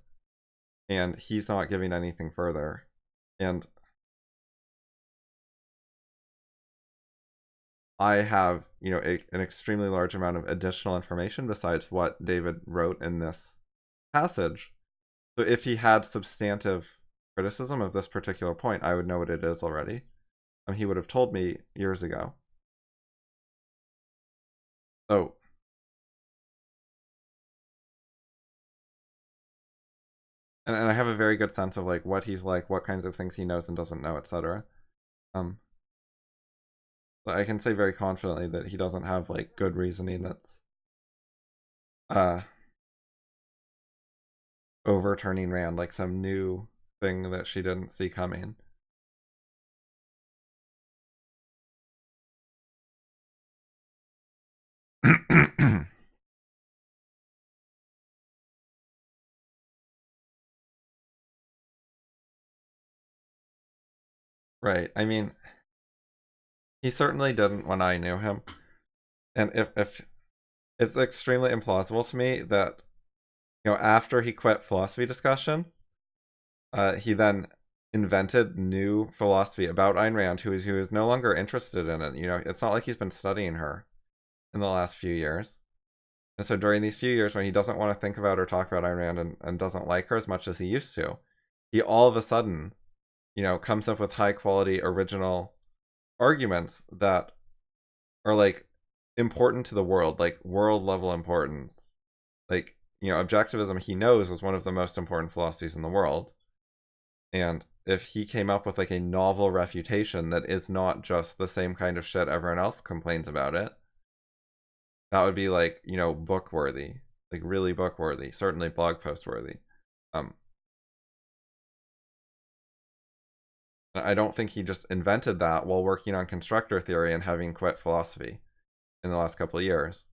Speaker 4: And he's not giving anything further. And I have, you know, an extremely large amount of additional information besides what David wrote in this passage. So if he had substantive criticism of this particular point, I would know what it is already. He would have told me years ago. So, and I have a very good sense of like what he's like, what kinds of things he knows and doesn't know, etc. So I can say very confidently that he doesn't have like good reasoning that's overturning Rand, like some new thing that she didn't see coming. Right. I mean, he certainly didn't when I knew him. And if it's extremely implausible to me that, you know, after he quit philosophy discussion, he then invented new philosophy about Ayn Rand, who is no longer interested in it. You know, it's not like he's been studying her in the last few years. And so during these few years when he doesn't want to think about or talk about Ayn Rand and doesn't like her as much as he used to, he all of a sudden, you know, comes up with high quality original arguments that are like important to the world, like world level importance. Like, you know, objectivism, he knows, is one of the most important philosophies in the world. And if he came up with like a novel refutation that is not just the same kind of shit everyone else complains about it, that would be like, you know, book worthy, like really book worthy, certainly blog post worthy. I don't think he just invented that while working on constructor theory and having quit philosophy in the last couple of years.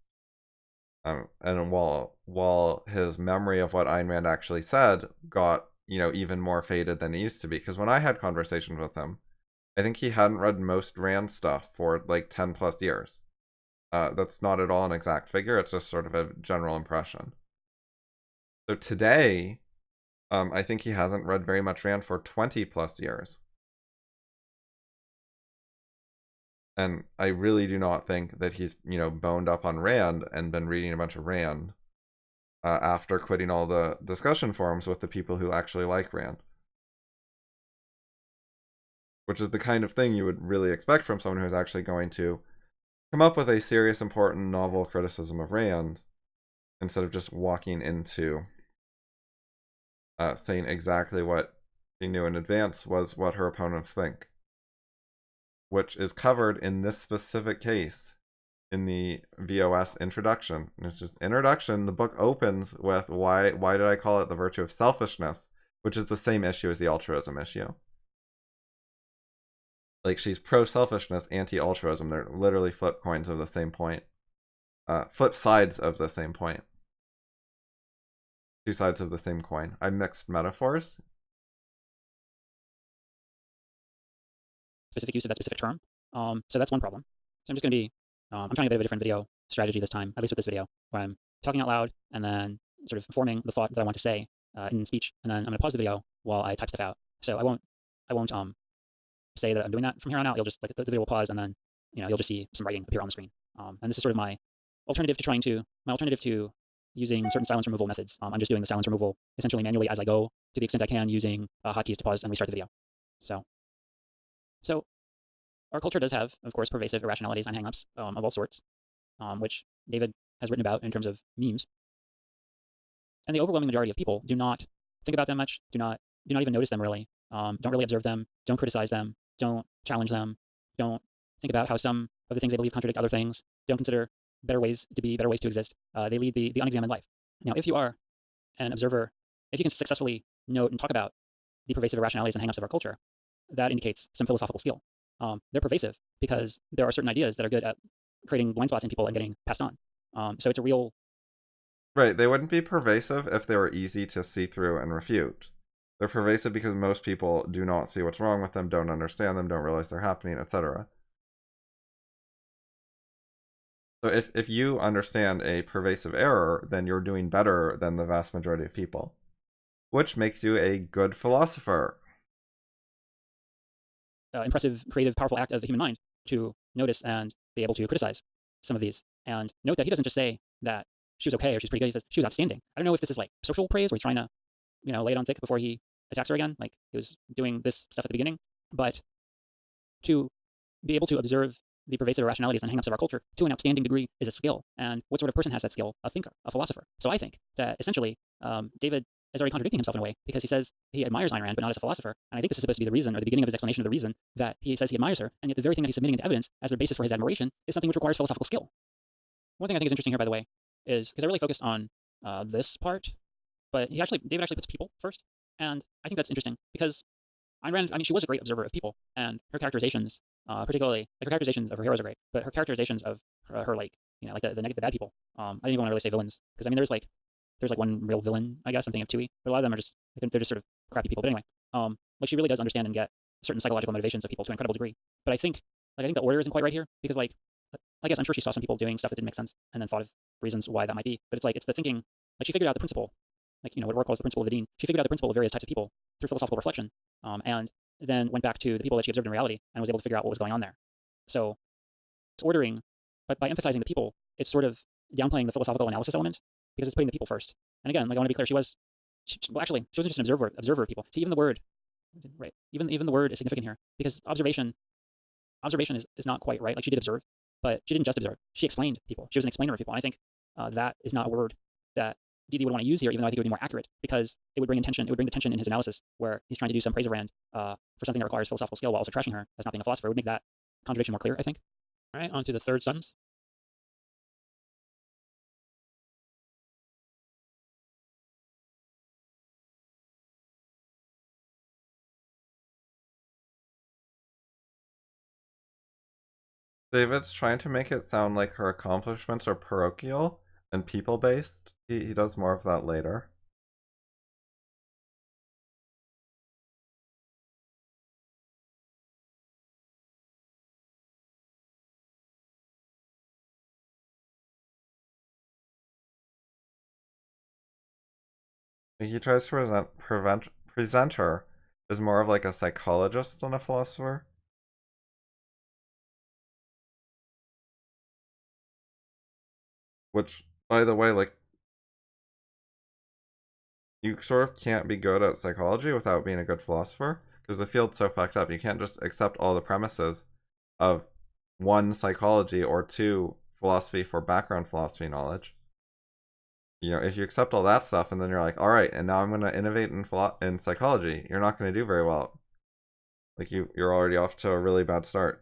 Speaker 4: And while his memory of what Ayn Rand actually said got, you know, even more faded than it used to be, because when I had conversations with him, I think he hadn't read most Rand stuff for like 10 plus years. That's not at all an exact figure, it's just sort of a general impression. So today, I think he hasn't read very much Rand for 20 plus years. And I really do not think that he's, you know, boned up on Rand and been reading a bunch of Rand after quitting all the discussion forums with the people who actually like Rand. Which is the kind of thing you would really expect from someone who's actually going to come up with a serious, important, novel criticism of Rand, instead of just walking into saying exactly what she knew in advance was what her opponents think. Which is covered in this specific case in the VOS introduction. And it's just introduction. The book opens with why did I call it the virtue of selfishness, which is the same issue as the altruism issue. Like, she's pro-selfishness, anti-altruism. They're literally flip coins of the same point. Flip sides of the same point. Two sides of the same coin. I mixed metaphors.
Speaker 5: Specific use of that specific term. So that's one problem. So I'm just going to be, I'm trying a bit of a different video strategy this time, at least with this video, where I'm talking out loud and then sort of forming the thought that I want to say in speech, and then I'm going to pause the video while I type stuff out. So I won't say that I'm doing that from here on out. You'll just, like, the video will pause, and then, you know, you'll just see some writing appear on the screen. And this is sort of my alternative to using certain silence removal methods. I'm just doing the silence removal essentially manually as I go, to the extent I can, using hotkeys to pause and restart the video. So our culture does have, of course, pervasive irrationalities and hangups of all sorts, which David has written about in terms of memes. And the overwhelming majority of people do not think about them much, do not even notice them really, don't really observe them, don't criticize them, don't challenge them, don't think about how some of the things they believe contradict other things, don't consider better ways to be, better ways to exist. They lead the unexamined life. Now, if you are an observer, if you can successfully note and talk about the pervasive irrationalities and hangups of our culture, that indicates some philosophical skill. They're pervasive because there are certain ideas that are good at creating blind spots in people and getting passed on. So it's a real...
Speaker 4: Right, they wouldn't be pervasive if they were easy to see through and refute. They're pervasive because most people do not see what's wrong with them, don't understand them, don't realize they're happening, etc. So if you understand a pervasive error, then you're doing better than the vast majority of people, which makes you a good philosopher.
Speaker 5: Impressive, creative, powerful act of the human mind to notice and be able to criticize some of these, and note that he doesn't just say that she was okay or she's pretty good. He says she was outstanding. I don't know if this is like social praise where he's trying to, you know, lay it on thick before he attacks her again, like he was doing this stuff at the beginning. But to be able to observe the pervasive irrationalities and hangups of our culture to an outstanding degree is a skill. And what sort of person has that skill? A thinker, a philosopher. So I think that essentially David is already contradicting himself in a way, because he says he admires Ayn Rand, but not as a philosopher. And I think this is supposed to be the reason, or the beginning of his explanation of the reason that he says he admires her, and yet the very thing that he's submitting into evidence as the basis for his admiration is something which requires philosophical skill. One thing I think is interesting here, by the way, is because I really focused on this part, but David actually puts people first, and I think that's interesting because Ayn Rand, I mean, she was a great observer of people, and her characterizations, particularly, like, her characterizations of her heroes are great, but her characterizations of her like, you know, like the bad people, I didn't even want to really say villains, because I mean, there's like one real villain, I guess. I'm thinking of Tui, but a lot of them are just, they're just sort of crappy people. But anyway, like, she really does understand and get certain psychological motivations of people to an incredible degree. But I think the order isn't quite right here, because, like, I guess I'm sure she saw some people doing stuff that didn't make sense, and then thought of reasons why that might be, but it's like, it's the thinking, like she figured out the principle, like, what Rohr calls the principle of the dean. She figured out the principle of various types of people through philosophical reflection, and then went back to the people that she observed in reality and was able to figure out what was going on there. So it's ordering, but by emphasizing the people, it's sort of downplaying the philosophical analysis element because it's putting the people first. And again, like I want to be clear, she wasn't just an observer of people. See, even the word, right? Even the word is significant here because observation is not quite right. Like she did observe, but she didn't just observe. She explained people. She was an explainer of people. And I think that is not a word that Didi would want to use here, even though I think it would be more accurate because it would bring tension. It would bring the tension in his analysis where he's trying to do some praise of Rand for something that requires philosophical skill while also trashing her as not being a philosopher. It would make that contradiction more clear, I think. All right, on to the third sentence.
Speaker 4: David's trying to make it sound like her accomplishments are parochial and people-based. He does more of that later. He tries to present her as more of like a psychologist than a philosopher. Which, by the way, like, you sort of can't be good at psychology without being a good philosopher, because the field's so fucked up. You can't just accept all the premises of one, psychology, or two, philosophy for background philosophy knowledge. If you accept all that stuff and then you're like, all right, and now I'm going to innovate in psychology, you're not going to do very well. Like, you're already off to a really bad start.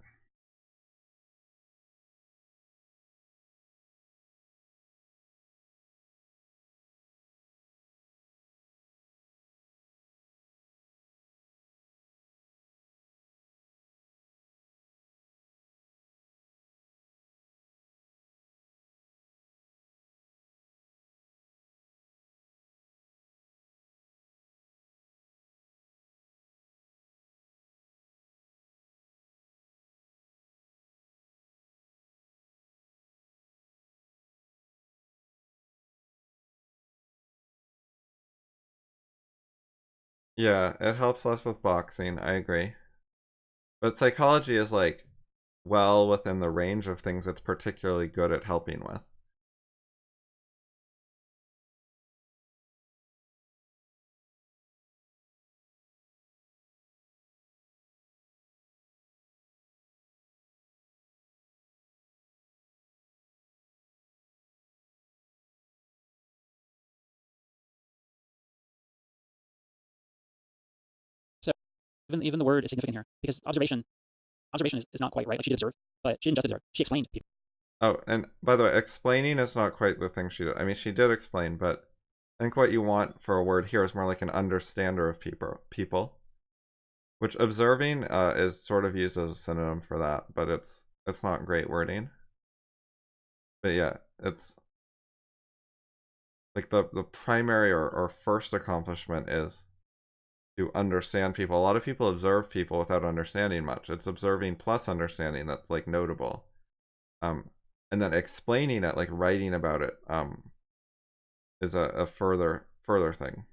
Speaker 4: Yeah, it helps less with boxing, I agree. But psychology is like well within the range of things it's particularly good at helping with.
Speaker 5: So even the word is significant here because observation is not quite right. Like she did observe, but she didn't just observe. She explained people.
Speaker 4: Oh, and by the way, explaining is not quite the thing she did. I mean, she did explain, but I think what you want for a word here is more like an understander of people. Which observing is sort of used as a synonym for that, but it's not great wording. But yeah, it's like the primary or first accomplishment is to understand people. A lot of people observe people without understanding much. It's observing plus understanding that's like notable. And then explaining it, like writing about it, is a further thing.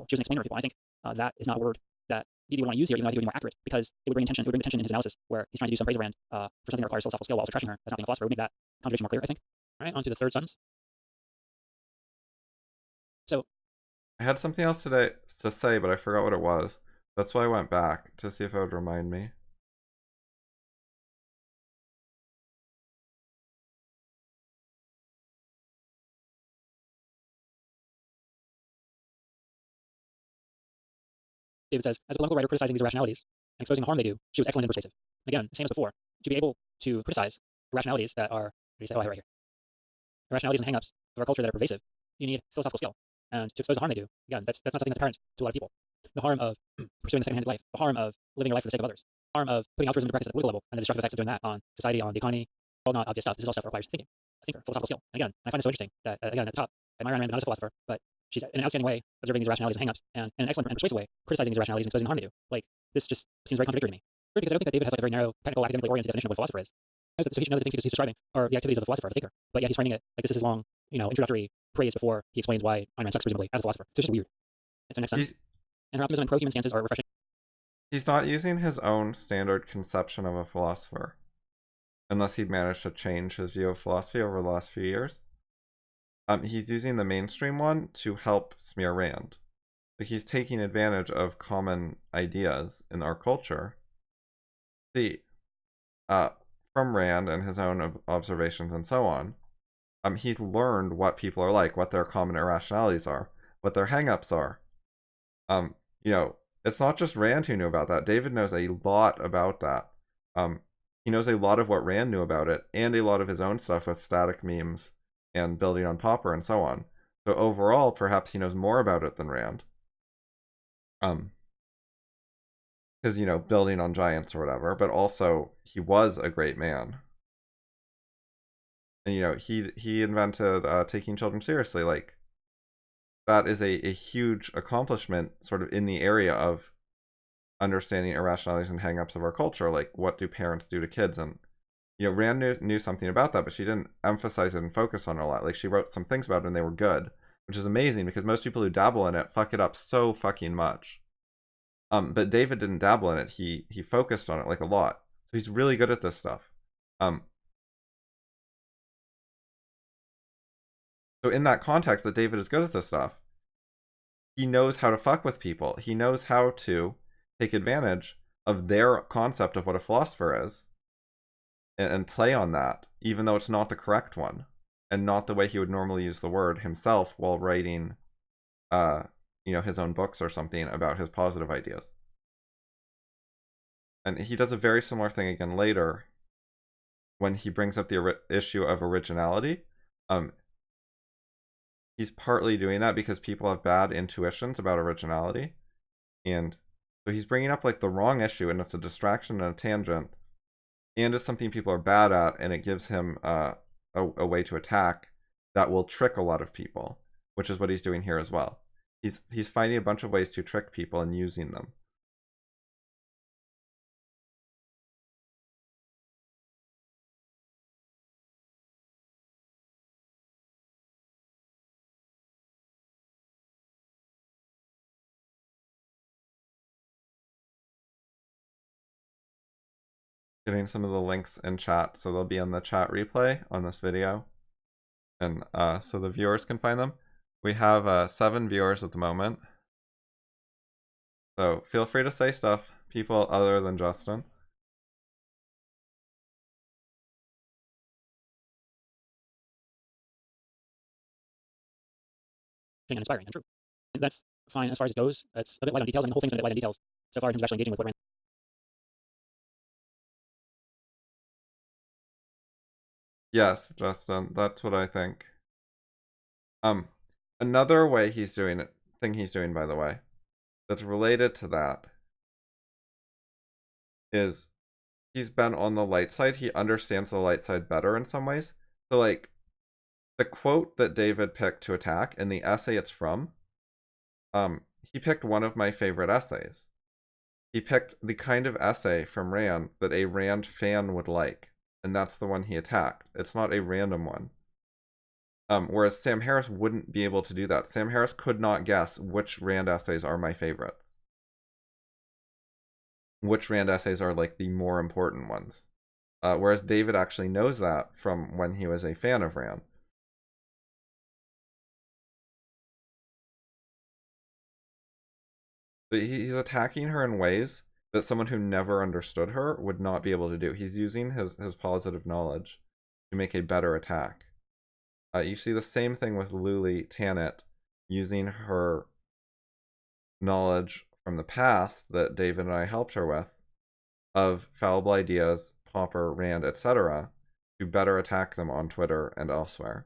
Speaker 5: She was an explainer of people. I think that is not a word that Didi would want to use here, even though I think it would be more accurate because it would bring tension. It would bring the tension in his analysis where he's trying to do some praise of Rand for something that requires philosophical skill while also trashing her as not being a philosopher. It would make that contradiction more clear, I think. All right, on to the third sentence. So
Speaker 4: I had something else today to say, but I forgot what it was. That's why I went back to see if it would remind me.
Speaker 5: David says, as a polemical writer criticizing these irrationalities and exposing the harm they do, she was excellent and persuasive. Again, same as before, to be able to criticize irrationalities that are, what do you say? Oh, I have it right here. Irrationalities and hangups of our culture that are pervasive, you need philosophical skill. And to expose the harm they do, again, that's not something that's apparent to a lot of people. The harm of pursuing a second-handed life, the harm of living your life for the sake of others, the harm of putting altruism into practice at the political level, and the destructive effects of doing that on society, on the economy, all not obvious stuff. This is all stuff that requires thinking, a thinker, philosophical skill. And again, I find it so interesting that, again, at the top, I admire Ayn Rand not as a philosopher, but she's in an outstanding way observing these irrationalities and hangups, and in an excellent and persuasive way criticizing these irrationalities and exposing the harm they do. Like, this just seems very contradictory to me. because I don't think that David has like a very narrow, technical, academically oriented definition of what a philosopher is. So he should know the things he's describing are the activities of a philosopher, of a thinker. But yeah, he's framing it like this is his long, introductory praise before he explains why Ayn Rand sucks, presumably, as a philosopher. So it's just weird. It's an sense. And her optimism and pro-human stances are refreshing.
Speaker 4: He's not using his own standard conception of a philosopher, unless he'd managed to change his view of philosophy over the last few years. He's using the mainstream one to help smear Rand. Like, he's taking advantage of common ideas in our culture. See, from Rand and his own observations and so on, he's learned what people are like, what their common irrationalities are, what their hang-ups are. It's not just Rand who knew about that. David knows a lot about that. He knows a lot of what Rand knew about it, and a lot of his own stuff with static memes and building on Popper and so on. So overall, perhaps he knows more about it than Rand. Because, building on giants or whatever, but also he was a great man. And, he invented taking children seriously. Like, that is a huge accomplishment sort of in the area of understanding irrationalities and hang-ups of our culture. Like, what do parents do to kids? And, Rand knew something about that, but she didn't emphasize it and focus on it a lot. Like, she wrote some things about it and they were good, which is amazing because most people who dabble in it fuck it up so fucking much. But David didn't dabble in it. He focused on it like a lot. So he's really good at this stuff. So in that context that David is good at this stuff, he knows how to fuck with people. He knows how to take advantage of their concept of what a philosopher is and play on that, even though it's not the correct one and not the way he would normally use the word himself while writing his own books or something about his positive ideas. And he does a very similar thing again later when he brings up the issue of originality. He's partly doing that because people have bad intuitions about originality. And so he's bringing up like the wrong issue, and it's a distraction and a tangent. And it's something people are bad at, and it gives him a way to attack that will trick a lot of people, which is what he's doing here as well. He's finding a bunch of ways to trick people and using them. Getting some of the links in chat, so they'll be on the chat replay on this video, and so the viewers can find them. We have 7 viewers at the moment, so feel free to say stuff, people other than Justin.
Speaker 5: And inspiring and true. And that's fine as far as it goes. That's a bit light on details. I mean, the whole thing's a bit light on details so far in terms of actually engaging with what Rand.
Speaker 4: Yes, Justin, that's what I think. Another way he's doing it, thing he's doing, by the way, that's related to that, is he's been on the light side. He understands the light side better in some ways. So, like, the quote that David picked to attack and the essay it's from, he picked one of my favorite essays. He picked the kind of essay from Rand that a Rand fan would like, and that's the one he attacked. It's not a random one. Whereas Sam Harris wouldn't be able to do that. Sam Harris could not guess which Rand essays are my favorites. Which Rand essays are like the more important ones. Whereas David actually knows that from when he was a fan of Rand. But he's attacking her in ways that someone who never understood her would not be able to do. He's using his positive knowledge to make a better attack. You see the same thing with Luli Tanit, using her knowledge from the past that David and I helped her with, of fallible ideas, Popper, Rand, etc., to better attack them on Twitter and elsewhere.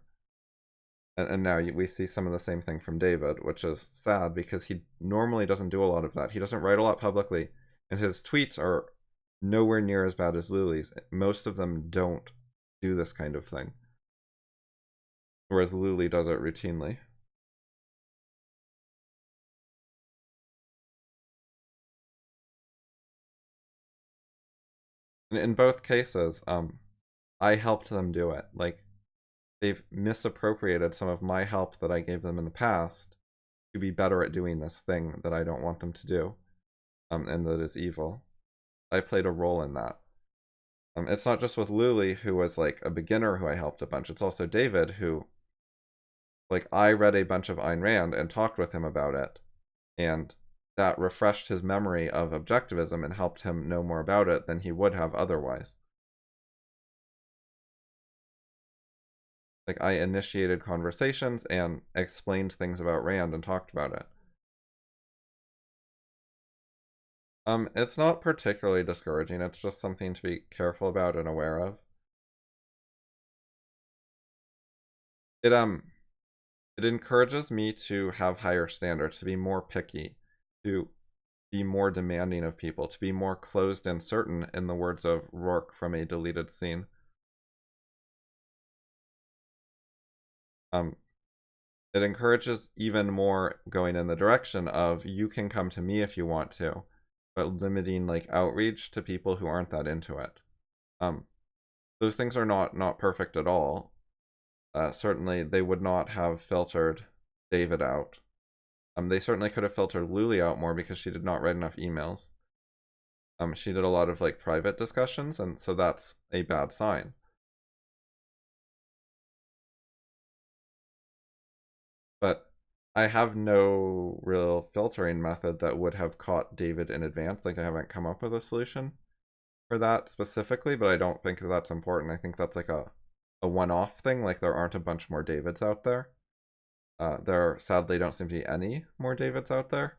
Speaker 4: And now we see some of the same thing from David, which is sad because he normally doesn't do a lot of that. He doesn't write a lot publicly, and his tweets are nowhere near as bad as Luli's. Most of them don't do this kind of thing, whereas Luli does it routinely. In both cases, I helped them do it. Like, they've misappropriated some of my help that I gave them in the past to be better at doing this thing that I don't want them to do, and that is evil. I played a role in that. It's not just with Luli, who was like a beginner who I helped a bunch. It's also David, who, like, I read a bunch of Ayn Rand and talked with him about it, and that refreshed his memory of objectivism and helped him know more about it than he would have otherwise. Like, I initiated conversations and explained things about Rand and talked about it. It's not particularly discouraging, it's just something to be careful about and aware of. It encourages me to have higher standards, to be more picky, to be more demanding of people, to be more closed and certain, in the words of Rourke from a deleted scene. It encourages even more going in the direction of, you can come to me if you want to, but limiting like outreach to people who aren't that into it. Those things are not perfect at all. Certainly they would not have filtered David out. They certainly could have filtered Luli out more because she did not write enough emails. She did a lot of like private discussions, and so that's a bad sign. But I have no real filtering method that would have caught David in advance. Like, I haven't come up with a solution for that specifically, but I don't think that's important. I think that's like a one-off thing. Like, there aren't a bunch more Davids out there. There sadly don't seem to be any more Davids out there.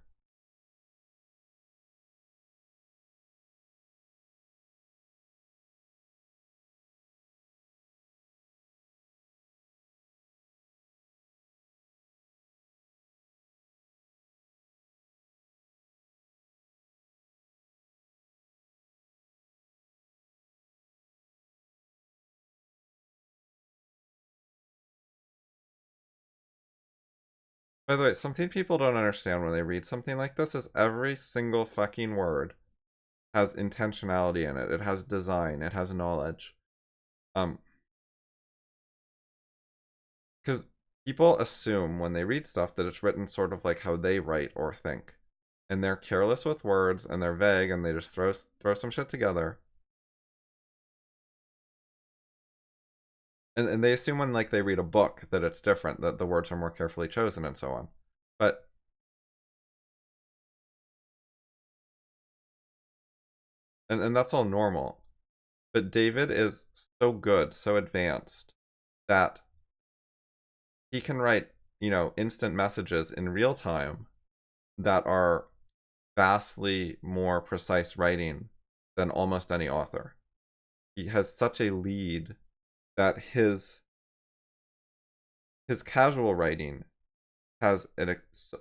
Speaker 4: By the way, something people don't understand when they read something like this is every single fucking word has intentionality in it. It has design. It has knowledge. Because people assume when they read stuff that it's written sort of like how they write or think. And they're careless with words, and they're vague, and they just throw some shit together. And they assume when like they read a book that it's different, that the words are more carefully chosen and so on. But and that's all normal. But David is so good, so advanced, that he can write, you know, instant messages in real time that are vastly more precise writing than almost any author. He has such a lead that his casual writing has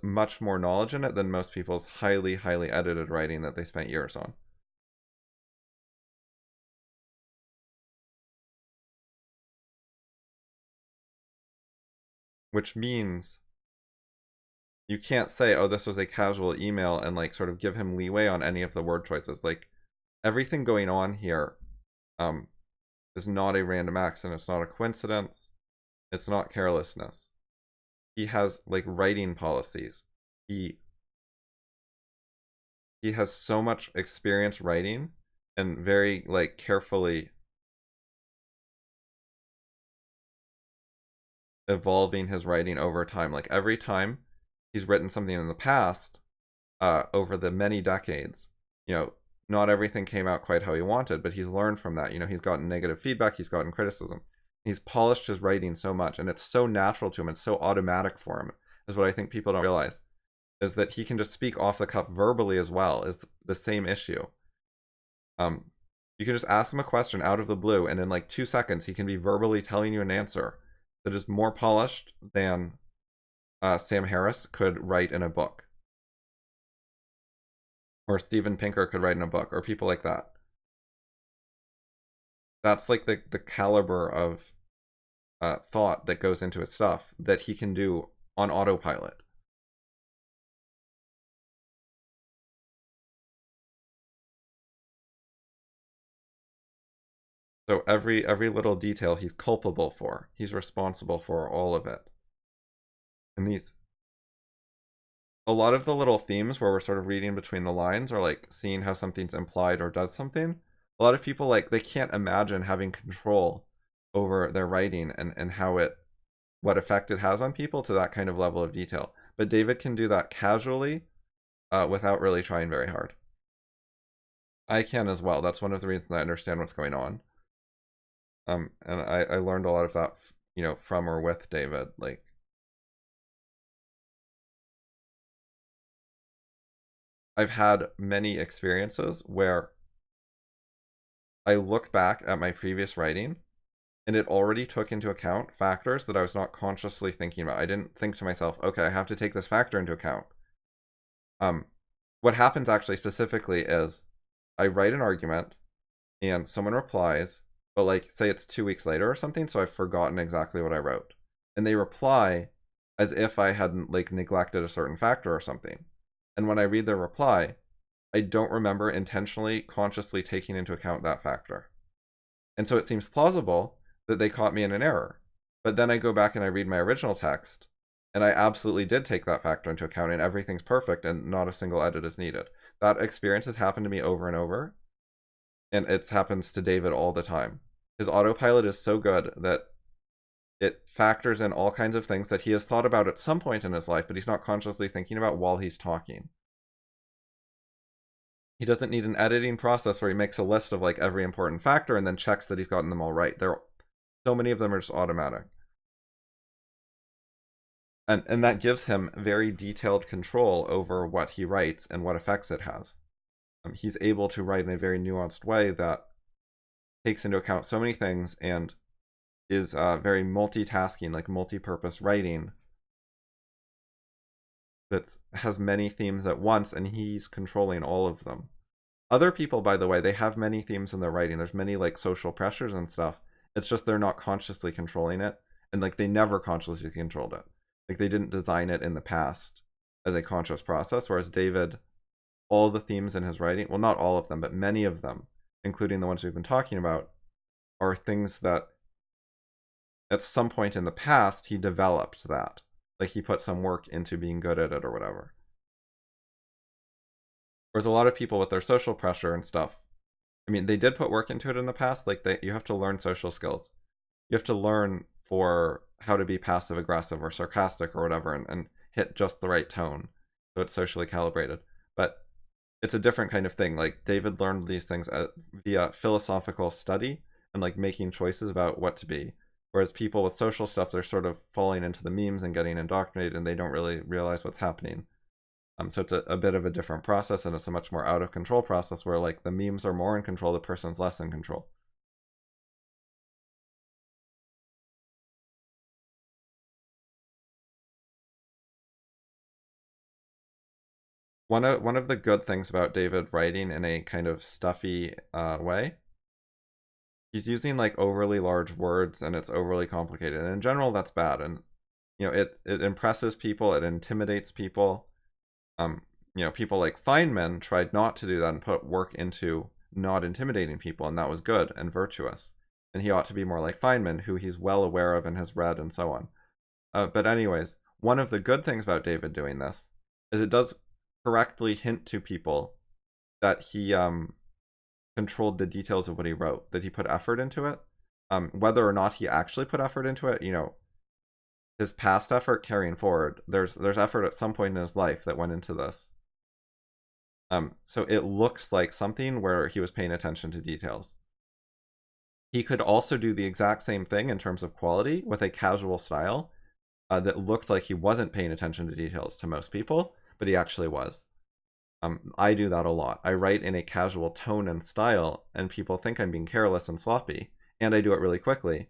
Speaker 4: much more knowledge in it than most people's highly edited writing that they spent years on. Which means you can't say, oh, this was a casual email, and like sort of give him leeway on any of the word choices. Like, everything going on here is not a random accident. It's not a coincidence. It's not carelessness. He has like writing policies. He has so much experience writing, and very like carefully evolving his writing over time. Like, every time he's written something in the past, over the many decades, you know, not everything came out quite how he wanted, but he's learned from that. You know, he's gotten negative feedback, he's gotten criticism. He's polished his writing so much, and it's so natural to him, it's so automatic for him, is what I think people don't realize, is that he can just speak off the cuff verbally as well, is the same issue. You can just ask him a question out of the blue, and in like 2 seconds, he can be verbally telling you an answer that is more polished than Sam Harris could write in a book. Or Steven Pinker could write in a book, or people like that. That's like the caliber of thought that goes into his stuff that he can do on autopilot. So every little detail he's culpable for. He's responsible for all of it. And a lot of the little themes where we're sort of reading between the lines or like seeing how something's implied or does something, a lot of people like they can't imagine having control over their writing and how what effect it has on people to that kind of level of detail. But David can do that casually without really trying very hard. I can as well. That's one of the reasons I understand what's going on. And I learned a lot of that, you know, from or with David. Like, I've had many experiences where I look back at my previous writing and it already took into account factors that I was not consciously thinking about. I didn't think to myself, okay, I have to take this factor into account. What happens actually specifically is I write an argument and someone replies, but like say it's 2 weeks later or something, so I've forgotten exactly what I wrote. And they reply as if I hadn't like neglected a certain factor or something. And when I read their reply, I don't remember intentionally, consciously taking into account that factor. And so it seems plausible that they caught me in an error. But then I go back and I read my original text, and I absolutely did take that factor into account, and everything's perfect, and not a single edit is needed. That experience has happened to me over and over, and it happens to David all the time. His autopilot is so good that it factors in all kinds of things that he has thought about at some point in his life, but he's not consciously thinking about while he's talking. He doesn't need an editing process where he makes a list of like every important factor and then checks that he's gotten them all right. So many of them are just automatic. And that gives him very detailed control over what he writes and what effects it has. He's able to write in a very nuanced way that takes into account so many things and is very multitasking, like multi-purpose writing that has many themes at once, and he's controlling all of them. Other people, by the way, they have many themes in their writing. There's many like social pressures and stuff. It's just they're not consciously controlling it, and like they never consciously controlled it. Like they didn't design it in the past as a conscious process, whereas David, all the themes in his writing, well, not all of them, but many of them, including the ones we've been talking about, are things that at some point in the past he developed that. Like he put some work into being good at it or whatever. Whereas a lot of people with their social pressure and stuff, I mean, they did put work into it in the past. Like you have to learn social skills. You have to learn for how to be passive aggressive or sarcastic or whatever and hit just the right tone so it's socially calibrated. But it's a different kind of thing. Like David learned these things via philosophical study and like making choices about what to be. Whereas people with social stuff, they're sort of falling into the memes and getting indoctrinated and they don't really realize what's happening. So it's a bit of a different process, and it's a much more out of control process where like the memes are more in control, the person's less in control. One of the good things about David writing in a kind of stuffy way, he's using like overly large words and it's overly complicated. And in general, that's bad. And you know, it impresses people, it intimidates people. You know, people like Feynman tried not to do that and put work into not intimidating people, and that was good and virtuous. And he ought to be more like Feynman, who he's well aware of and has read and so on. But anyways, one of the good things about David doing this is it does correctly hint to people that he controlled the details of what he wrote, that he put effort into it. Whether or not he actually put effort into it, you know, his past effort carrying forward, there's effort at some point in his life that went into this. So it looks like something where he was paying attention to details. He could also do the exact same thing in terms of quality with a casual style that looked like he wasn't paying attention to details to most people, but he actually was. I do that a lot. I write in a casual tone and style, and people think I'm being careless and sloppy, and I do it really quickly.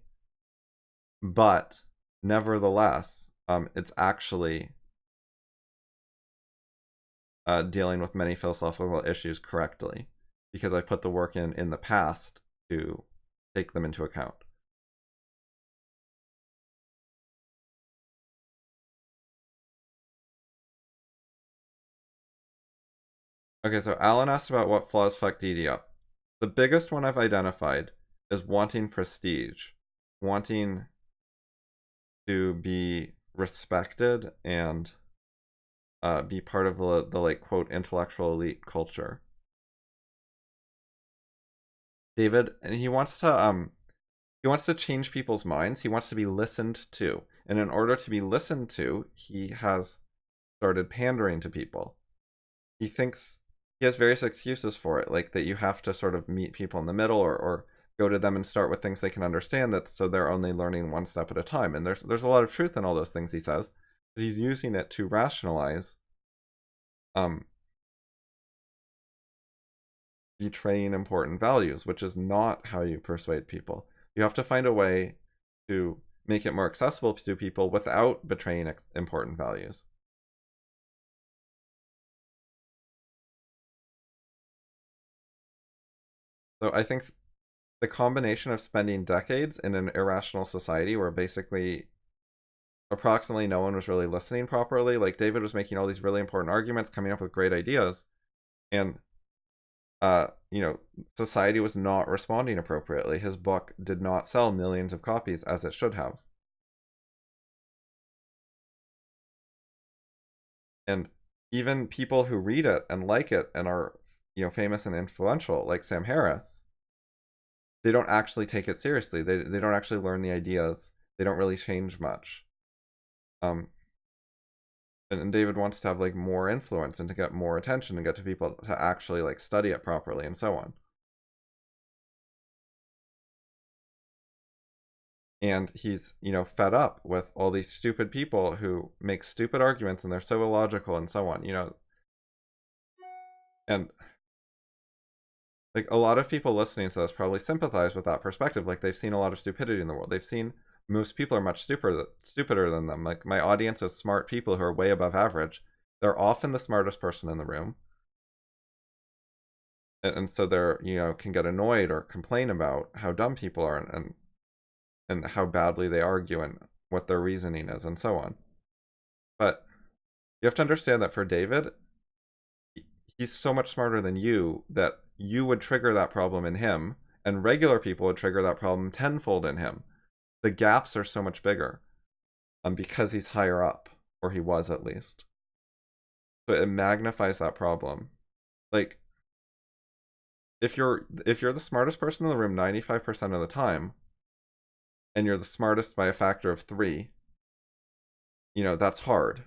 Speaker 4: But nevertheless, it's actually dealing with many philosophical issues correctly, because I put the work in the past to take them into account. Okay, so Alan asked about what flaws fuck DD up. The biggest one I've identified is wanting prestige, wanting to be respected and be part of the like quote intellectual elite culture. David, and he wants to change people's minds. He wants to be listened to, and in order to be listened to, he has started pandering to people. He thinks he has various excuses for it, like that you have to sort of meet people in the middle, or go to them and start with things they can understand, that so they're only learning one step at a time. And there's a lot of truth in all those things he says, but he's using it to rationalize betraying important values, which is not how you persuade people. You have to find a way to make it more accessible to people without betraying important values. So I think the combination of spending decades in an irrational society where basically approximately no one was really listening properly, like David was making all these really important arguments, coming up with great ideas, and you know, society was not responding appropriately. His book did not sell millions of copies as it should have. And even people who read it and like it and are, you know, famous and influential, like Sam Harris, they don't actually take it seriously. They don't actually learn the ideas. They don't really change much. And David wants to have like more influence and to get more attention and get to people to actually like study it properly and so on. And he's, you know, fed up with all these stupid people who make stupid arguments and they're so illogical and so on, you know. And like a lot of people listening to this probably sympathize with that perspective. Like they've seen a lot of stupidity in the world. They've seen most people are much stupider than them. Like my audience is smart people who are way above average. They're often the smartest person in the room. And so they're, you know, can get annoyed or complain about how dumb people are and how badly they argue and what their reasoning is and so on. But you have to understand that for David, he's so much smarter than you that you would trigger that problem in him, and regular people would trigger that problem tenfold in him. The gaps are so much bigger because he's higher up, or he was at least. So it magnifies that problem. Like, if you're the smartest person in the room 95% of the time, and you're the smartest by a factor of 3, you know, that's hard.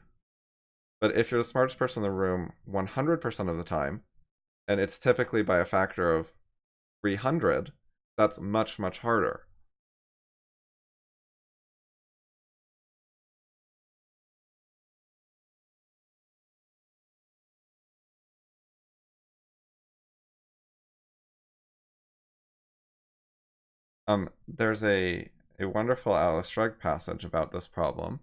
Speaker 4: But if you're the smartest person in the room 100% of the time, and it's typically by a factor of 300, that's much, much harder. There's a wonderful Alice Shrugged passage about this problem.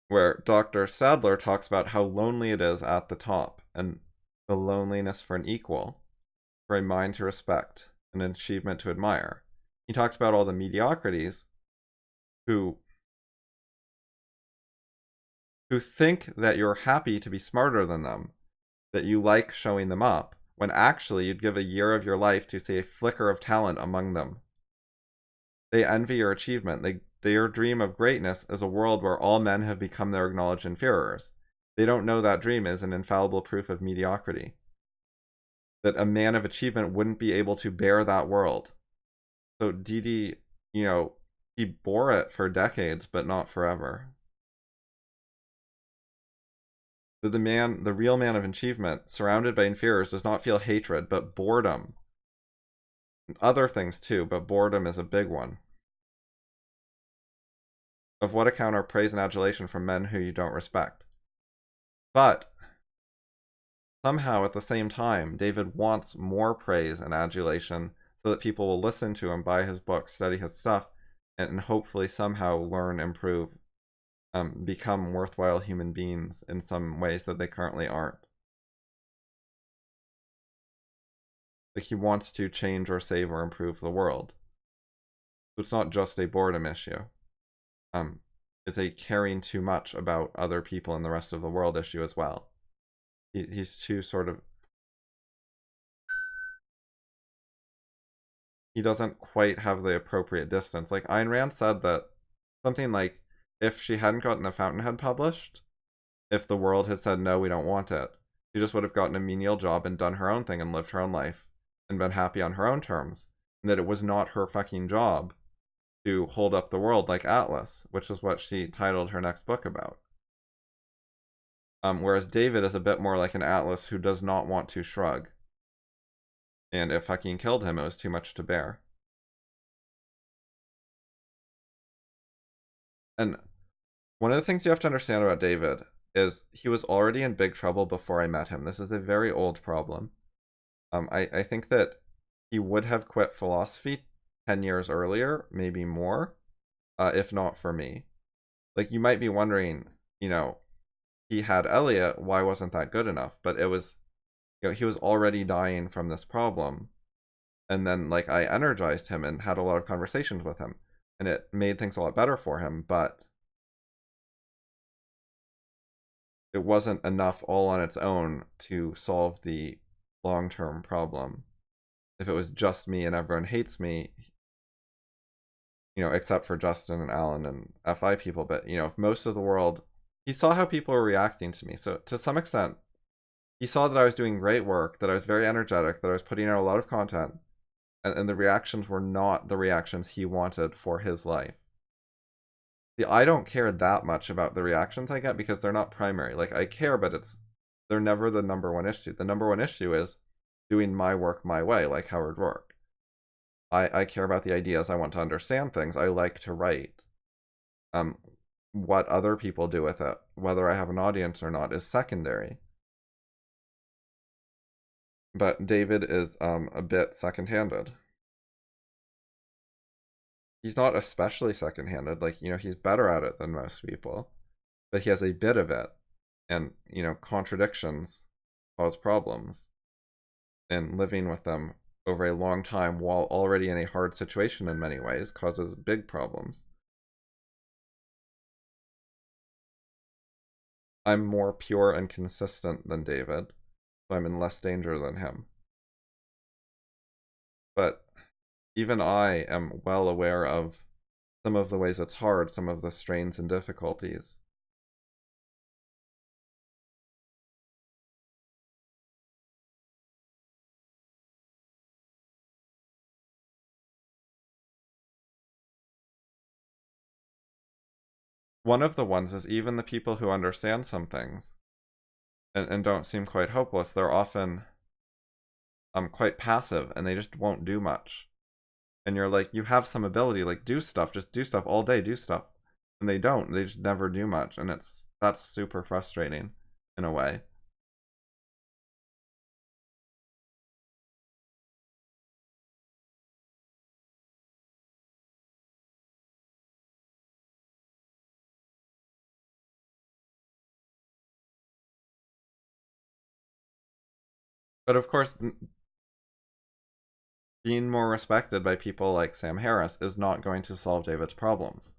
Speaker 4: Where Dr. Sadler talks about how lonely it is at the top, and the loneliness for an equal, for a mind to respect, an achievement to admire. He talks about all the mediocrities who think that you're happy to be smarter than them, that you like showing them up, when actually you'd give a year of your life to see a flicker of talent among them. They envy your achievement. Their dream of greatness is a world where all men have become their acknowledged inferiors. They don't know that dream is an infallible proof of mediocrity. That a man of achievement wouldn't be able to bear that world. So Didi, you know, he bore it for decades, but not forever. That the real man of achievement, surrounded by inferiors, does not feel hatred, but boredom. Other things too, but boredom is a big one. Of what account are praise and adulation from men who you don't respect? But somehow at the same time, David wants more praise and adulation so that people will listen to him, buy his books, study his stuff, and hopefully somehow learn, improve, become worthwhile human beings in some ways that they currently aren't. Like he wants to change or save or improve the world. So it's not just a boredom issue. is a caring too much about other people and the rest of the world issue as well. He's too sort of... He doesn't quite have the appropriate distance. Like, Ayn Rand said that something like, if she hadn't gotten The Fountainhead published, if the world had said, no, we don't want it, she just would have gotten a menial job and done her own thing and lived her own life and been happy on her own terms. And that it was not her fucking job to hold up the world like Atlas, which is what she titled her next book about. Whereas David is a bit more like an Atlas who does not want to shrug. And if fucking killed him, it was too much to bear. And one of the things you have to understand about David is he was already in big trouble before I met him. This is a very old problem. I think that he would have quit philosophy 10 years earlier, maybe more, if not for me. Like, you might be wondering, you know, he had Elliot, why wasn't that good enough? But it was, you know, he was already dying from this problem. And then, like, I energized him and had a lot of conversations with him. And it made things a lot better for him, but it wasn't enough all on its own to solve the long-term problem. If it was just me and everyone hates me, you know, except for Justin and Alan and FI people, but, you know, if most of the world, he saw how people were reacting to me. So to some extent, he saw that I was doing great work, that I was very energetic, that I was putting out a lot of content, and the reactions were not the reactions he wanted for his life. See, I don't care that much about the reactions I get because they're not primary. Like, I care, but they're never the number one issue. The number one issue is doing my work my way, like Howard Rourke. I care about the ideas. I want to understand things. I like to write. What other people do with it, whether I have an audience or not, is secondary. But David is a bit second-handed. He's not especially second-handed. Like, you know, he's better at it than most people. But he has a bit of it. And, you know, contradictions cause problems. And living with them over a long time while already in a hard situation in many ways causes big problems. I'm more pure and consistent than David, so I'm in less danger than him. But even I am well aware of some of the ways it's hard, some of the strains and difficulties. One of the ones is even the people who understand some things and don't seem quite hopeless, they're often quite passive and they just won't do much. And you're like, you have some ability, like do stuff, just do stuff all day, do stuff. And they don't, they just never do much. And that's super frustrating in a way. But of course, being more respected by people like Sam Harris is not going to solve David's problems.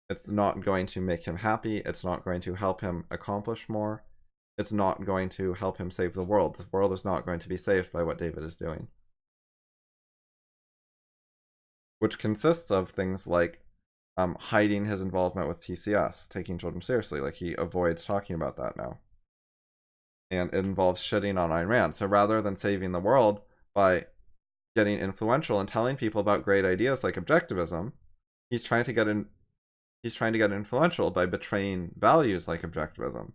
Speaker 4: It's not going to make him happy. It's not going to help him accomplish more. It's not going to help him save the world. The world is not going to be saved by what David is doing. Which consists of things like hiding his involvement with TCS, taking children seriously. Like, he avoids talking about that now. And it involves shitting on Ayn Rand. So rather than saving the world by getting influential and telling people about great ideas like objectivism, he's trying to get influential by betraying values like objectivism.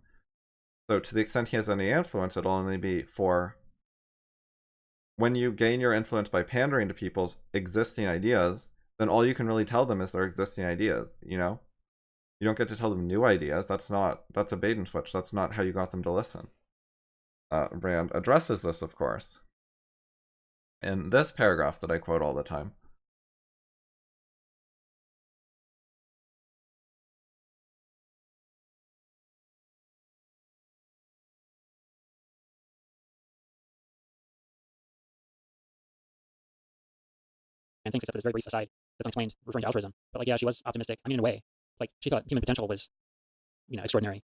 Speaker 4: So to the extent he has any influence, it'll only be for when you gain your influence by pandering to people's existing ideas, then all you can really tell them is their existing ideas, you know? You don't get to tell them new ideas. That's a bait and switch. That's not how you got them to listen. Rand addresses this, of course, in this paragraph that I quote all the time.
Speaker 5: And things except for this very brief aside that's unexplained, referring to altruism. But like, yeah, she was optimistic. I mean, in a way, like she thought human potential was, extraordinary.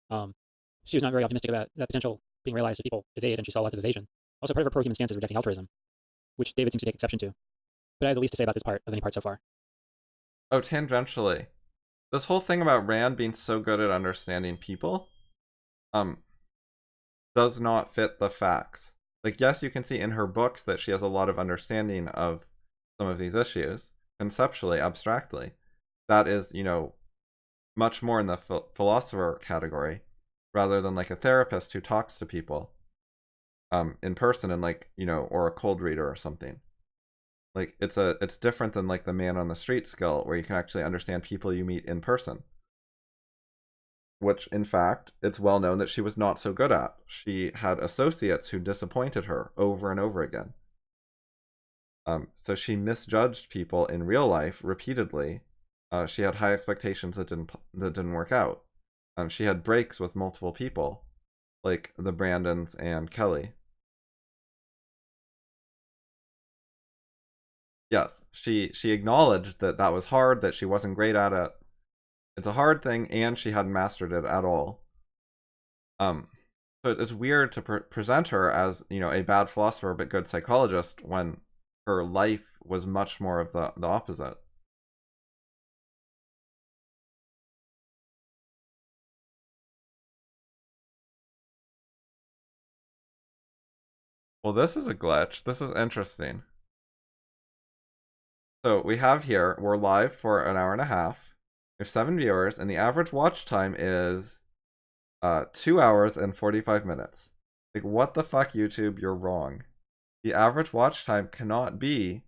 Speaker 5: She was not very optimistic about that potential being realized if people evade, and she saw lots of evasion. Also, part of her pro-human stance is rejecting altruism, which David seems to take exception to. But I have the least to say about this part of any part so far.
Speaker 4: Oh, tangentially, this whole thing about Rand being so good at understanding people, does not fit the facts. Like, yes, you can see in her books that she has a lot of understanding of some of these issues, conceptually, abstractly. That is, much more in the philosopher category, rather than like a therapist who talks to people in person and like, or a cold reader or something. Like, it's different than like the man on the street skill, where you can actually understand people you meet in person. Which, in fact, it's well known that she was not so good at. She had associates who disappointed her over and over again. So she misjudged people in real life repeatedly. She had high expectations that didn't work out. She had breaks with multiple people, like the Brandons and Kelly. Yes, she acknowledged that that was hard, that she wasn't great at it. It's a hard thing, and she hadn't mastered it at all. So it's weird to present her as, a bad philosopher but good psychologist when her life was much more of the opposite. Well, this is a glitch. This is interesting. So we have here, we're live for an hour and a half. We have 7 viewers, and the average watch time is 2 hours and 45 minutes. Like, what the fuck, YouTube? You're wrong. The average watch time cannot be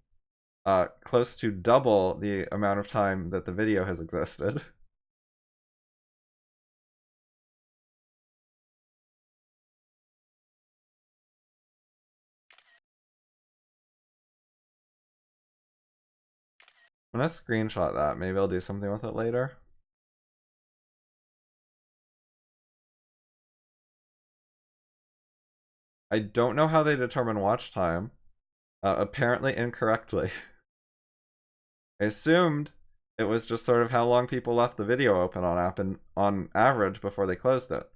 Speaker 4: close to double the amount of time that the video has existed. I'm gonna screenshot that. Maybe I'll do something with it later. I don't know how they determine watch time. Apparently incorrectly. I assumed it was just sort of how long people left the video open on average before they closed it.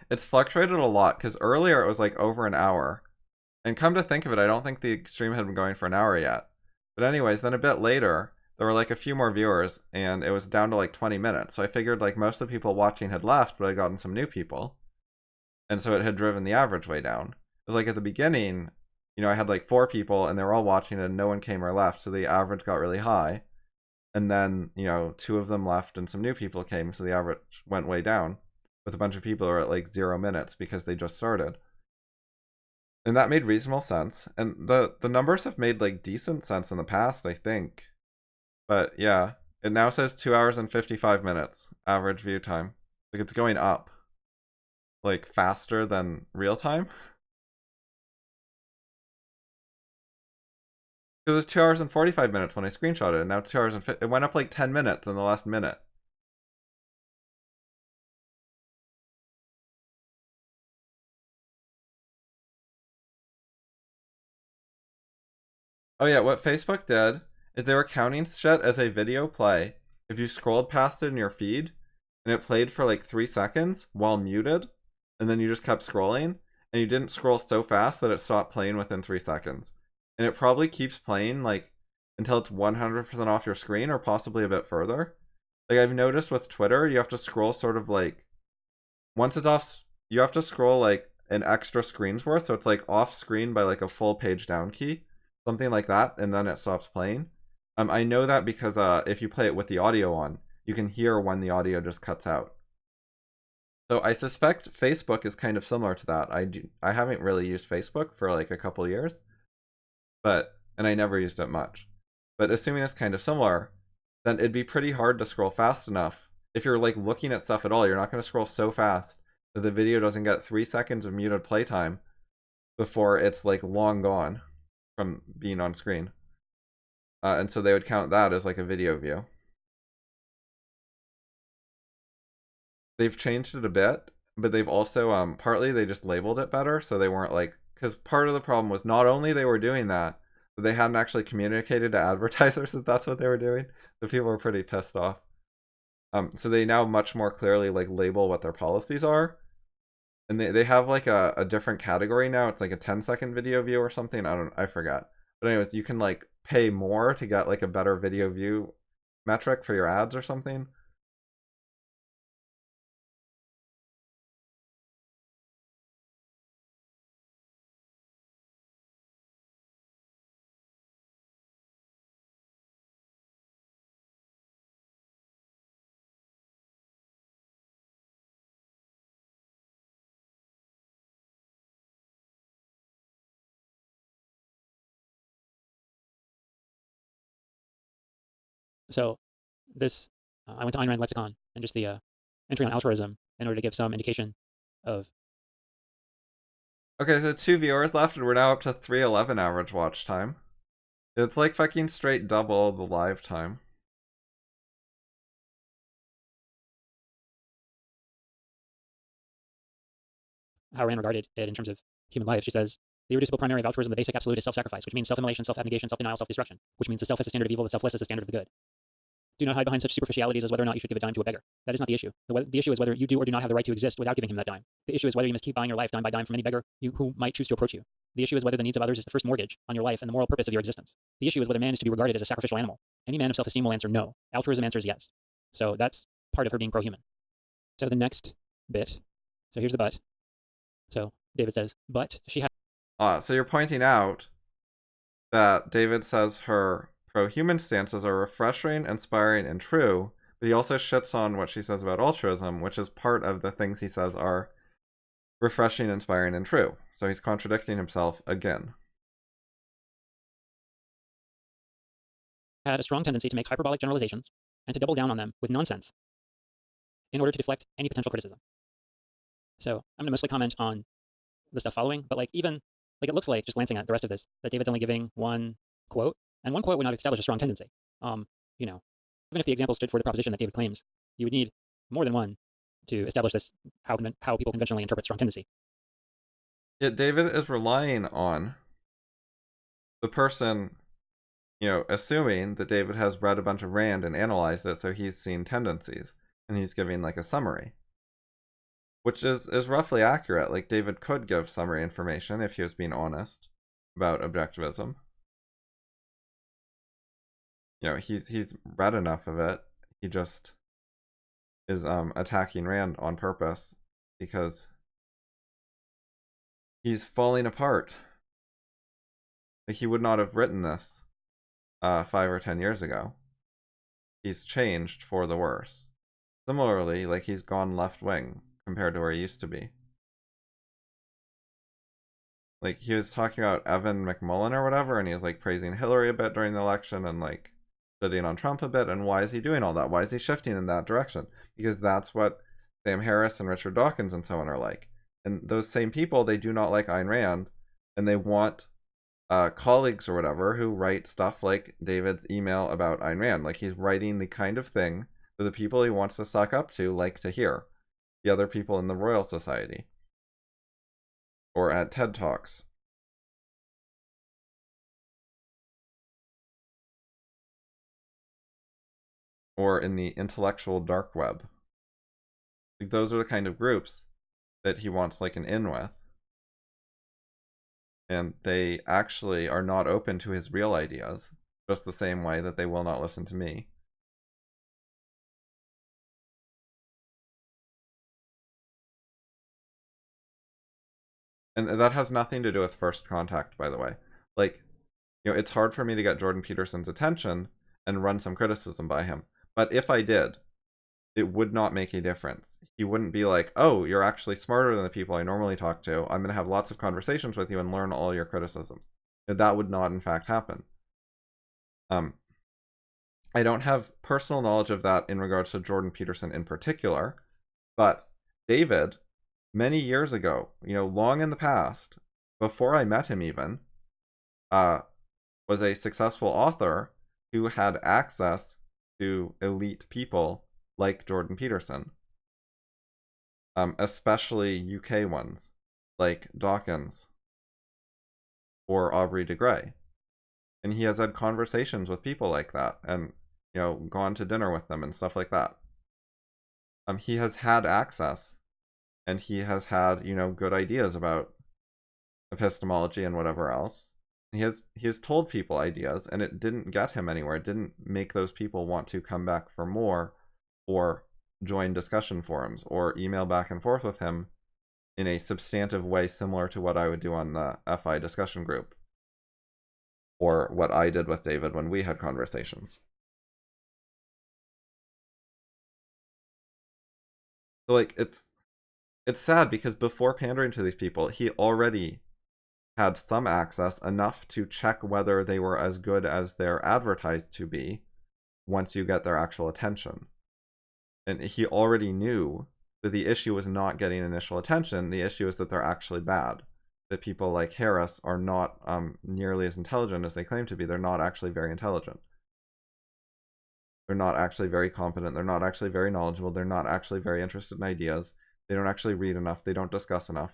Speaker 4: It's fluctuated a lot, because earlier it was like over an hour. And come to think of it, I don't think the stream had been going for an hour yet. But anyways, then a bit later, there were like a few more viewers, and it was down to like 20 minutes. So I figured like most of the people watching had left, but I'd gotten some new people. And so it had driven the average way down. It was like at the beginning, I had like 4 people, and they were all watching it, and no one came or left, so the average got really high. And then, 2 of them left, and some new people came, so the average went way down. With a bunch of people who were at like 0 minutes, because they just started. And that made reasonable sense. And the numbers have made like decent sense in the past, I think. But yeah, it now says 2 hours and 55 minutes average view time. Like, it's going up. Like, faster than real time. Because it was 2 hours and 45 minutes when I screenshot it, and now 2 hours and it went up like 10 minutes in the last minute. Oh yeah, what Facebook did is they were counting shit as a video play. If you scrolled past it in your feed, and it played for like 3 seconds while muted, and then you just kept scrolling, and you didn't scroll so fast that it stopped playing within 3 seconds. And it probably keeps playing like until it's 100% off your screen, or possibly a bit further. Like, I've noticed with Twitter, you have to scroll sort of like, once it's off, you have to scroll like an extra screen's worth, so it's like off screen by like a full page down key. Something like that, and then it stops playing. I know that because if you play it with the audio on, you can hear when the audio just cuts out. So I suspect Facebook is kind of similar to that. I haven't really used Facebook for like a couple years, and I never used it much. But assuming it's kind of similar, then it'd be pretty hard to scroll fast enough. If you're like looking at stuff at all, you're not going to scroll so fast that the video doesn't get 3 seconds of muted playtime before it's like long gone from being on screen. And so they would count that as like a video view. They've changed it a bit, but they've also partly they just labeled it better, so they weren't like, because part of the problem was not only they were doing that, but they hadn't actually communicated to advertisers that that's what they were doing. So people were pretty pissed off. So they now much more clearly like label what their policies are. And they have like a different category now. It's like a 10-second video view or something. I forgot. But anyways, you can like pay more to get like a better video view metric for your ads or something.
Speaker 5: So this, I went to Ayn Rand lexicon and just the entry on altruism in order to give some indication of.
Speaker 4: Okay, so 2 viewers left, and we're now up to 311 average watch time. It's like fucking straight double the live time.
Speaker 5: How Rand regarded it in terms of human life. She says, the irreducible primary of altruism, the basic absolute, is self-sacrifice, which means self-immolation, self-abnegation, self-denial, self-destruction, which means the self is the standard of evil, the selfless is the standard of the good. Do not hide behind such superficialities as whether or not you should give a dime to a beggar. That is not the issue. The issue is whether you do or do not have the right to exist without giving him that dime. The issue is whether you must keep buying your life dime by dime from any beggar who might choose to approach you. The issue is whether the needs of others is the first mortgage on your life and the moral purpose of your existence. The issue is whether man is to be regarded as a sacrificial animal. Any man of self-esteem will answer no. Altruism answers yes. So that's part of her being pro-human. So the next bit. So here's the but. So David says, but she had.
Speaker 4: So you're pointing out that David says her pro-human stances are refreshing, inspiring, and true, but he also shits on what she says about altruism, which is part of the things he says are refreshing, inspiring, and true. So he's contradicting himself again.
Speaker 5: Had a strong tendency to make hyperbolic generalizations and to double down on them with nonsense in order to deflect any potential criticism. So I'm going to mostly comment on the stuff following, but like even like it looks like just glancing at the rest of this that David's only giving one quote, and one quote would not establish a strong tendency. You know, even if the example stood for the proposition that David claims, you would need more than one to establish this how people conventionally interpret strong tendency.
Speaker 4: Yet David is relying on the person, you know, assuming that David has read a bunch of Rand and analyzed it, so he's seen tendencies, and he's giving like a summary. Which is roughly accurate. Like, David could give summary information if he was being honest about objectivism. You know, he's read enough of it. He just is attacking Rand on purpose because he's falling apart. Like, he would not have written this 5 or 10 years ago. He's changed for the worse. Similarly, like, he's gone left-wing compared to where he used to be. Like, he was talking about Evan McMullen or whatever, and he was like praising Hillary a bit during the election and like studying on Trump a bit. And why is he doing all that? Why is he shifting in that direction? Because that's what Sam Harris and Richard Dawkins and so on are like. And those same people, they do not like Ayn Rand, and they want colleagues or whatever who write stuff like David's email about Ayn Rand. Like, he's writing the kind of thing that the people he wants to suck up to like to hear. The other people in the Royal Society. Or at TED Talks. Or in the intellectual dark web. Like, those are the kind of groups that he wants like an in with. And they actually are not open to his real ideas, just the same way that they will not listen to me. And that has nothing to do with first contact, by the way. Like, you know, it's hard for me to get Jordan Peterson's attention and run some criticism by him. But if I did, it would not make a difference. He wouldn't be like, oh, you're actually smarter than the people I normally talk to. I'm going to have lots of conversations with you and learn all your criticisms. That would not, in fact, happen. I don't have personal knowledge of that in regards to Jordan Peterson in particular, but David, many years ago, you know, long in the past, before I met him even, was a successful author who had access to elite people like Jordan Peterson. Especially UK ones, like Dawkins or Aubrey de Grey. And he has had conversations with people like that and, you know, gone to dinner with them and stuff like that. He has had access, and he has had, you know, good ideas about epistemology and whatever else. He has told people ideas, and it didn't get him anywhere. It didn't make those people want to come back for more, or join discussion forums, or email back and forth with him in a substantive way similar to what I would do on the FI discussion group, or what I did with David when we had conversations. So, like, it's sad because before pandering to these people, he already had some access, enough to check whether they were as good as they're advertised to be once you get their actual attention. And he already knew that the issue was not getting initial attention. The issue is that they're actually bad. That people like Harris are not nearly as intelligent as they claim to be. They're not actually very intelligent. They're not actually very competent. They're not actually very knowledgeable. They're not actually very interested in ideas. They don't actually read enough. They don't discuss enough,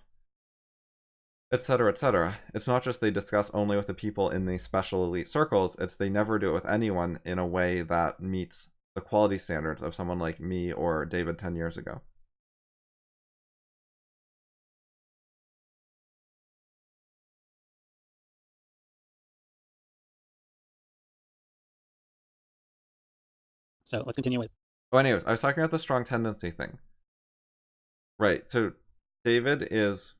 Speaker 4: etc., etc. It's not just they discuss only with the people in these special elite circles. It's they never do it with anyone in a way that meets the quality standards of someone like me or David 10 years ago.
Speaker 5: So let's continue with.
Speaker 4: Oh, anyways, I was talking about the strong tendency thing. Right, so David is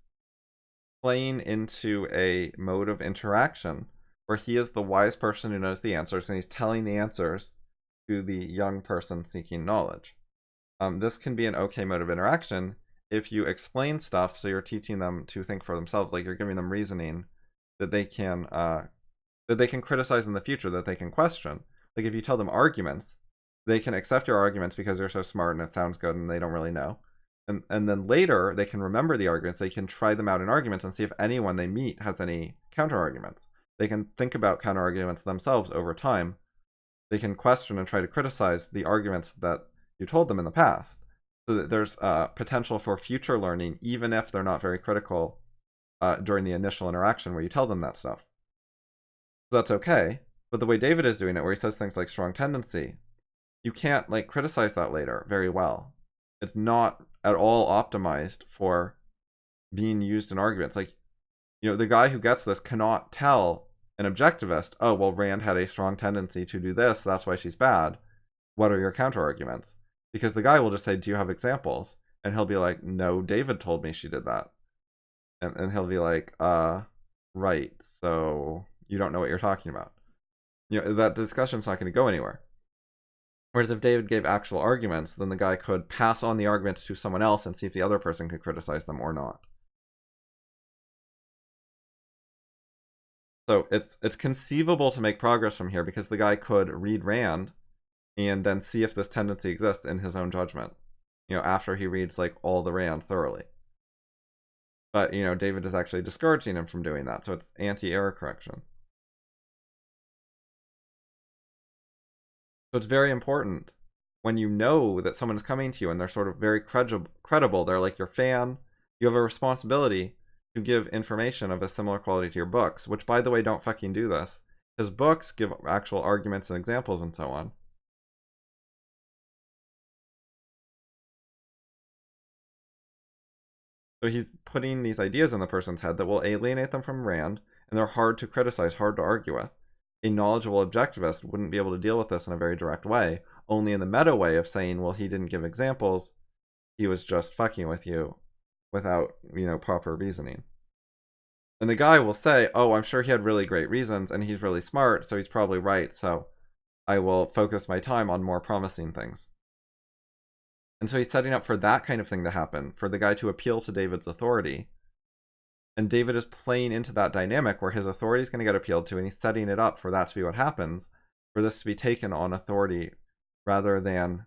Speaker 4: playing into a mode of interaction where he is the wise person who knows the answers, and he's telling the answers to the young person seeking knowledge. This can be an okay mode of interaction if you explain stuff so you're teaching them to think for themselves, like you're giving them reasoning that they can criticize in the future, that they can question. Like if you tell them arguments, they can accept your arguments because they're so smart and it sounds good and they don't really know. And then later they can remember the arguments. They can try them out in arguments and see if anyone they meet has any counter arguments. They can think about counter arguments themselves over time. They can question and try to criticize the arguments that you told them in the past, so that there's potential for future learning, even if they're not very critical during the initial interaction where you tell them that stuff. So that's okay. But the way David is doing it, where he says things like strong tendency, you can't like criticize that later very well. It's not at all optimized for being used in arguments. Like, you know, the guy who gets this cannot tell an objectivist, oh, well, Rand had a strong tendency to do this, that's why she's bad. What are your counter arguments? Because the guy will just say, do you have examples? And he'll be like, no, David told me she did that. And he'll be like, right, so you don't know what you're talking about. You know, that discussion's not going to go anywhere. Whereas if David gave actual arguments, then the guy could pass on the arguments to someone else and see if the other person could criticize them or not. So it's conceivable to make progress from here because the guy could read Rand and then see if this tendency exists in his own judgment, you know, after he reads like all the Rand thoroughly. But, you know, David is actually discouraging him from doing that, so it's anti-error correction. So it's very important when you know that someone is coming to you and they're sort of very credible, they're like your fan, you have a responsibility to give information of a similar quality to your books, which, by the way, don't fucking do this. His books give actual arguments and examples and so on. So he's putting these ideas in the person's head that will alienate them from Rand, and they're hard to criticize, hard to argue with. A knowledgeable objectivist wouldn't be able to deal with this in a very direct way, only in the meta way of saying, well, he didn't give examples, he was just fucking with you without, you know, proper reasoning. And the guy will say, oh, I'm sure he had really great reasons, and he's really smart, so he's probably right, so I will focus my time on more promising things. And so he's setting up for that kind of thing to happen, for the guy to appeal to David's authority. And David is playing into that dynamic where his authority is going to get appealed to, and he's setting it up for that to be what happens, for this to be taken on authority rather than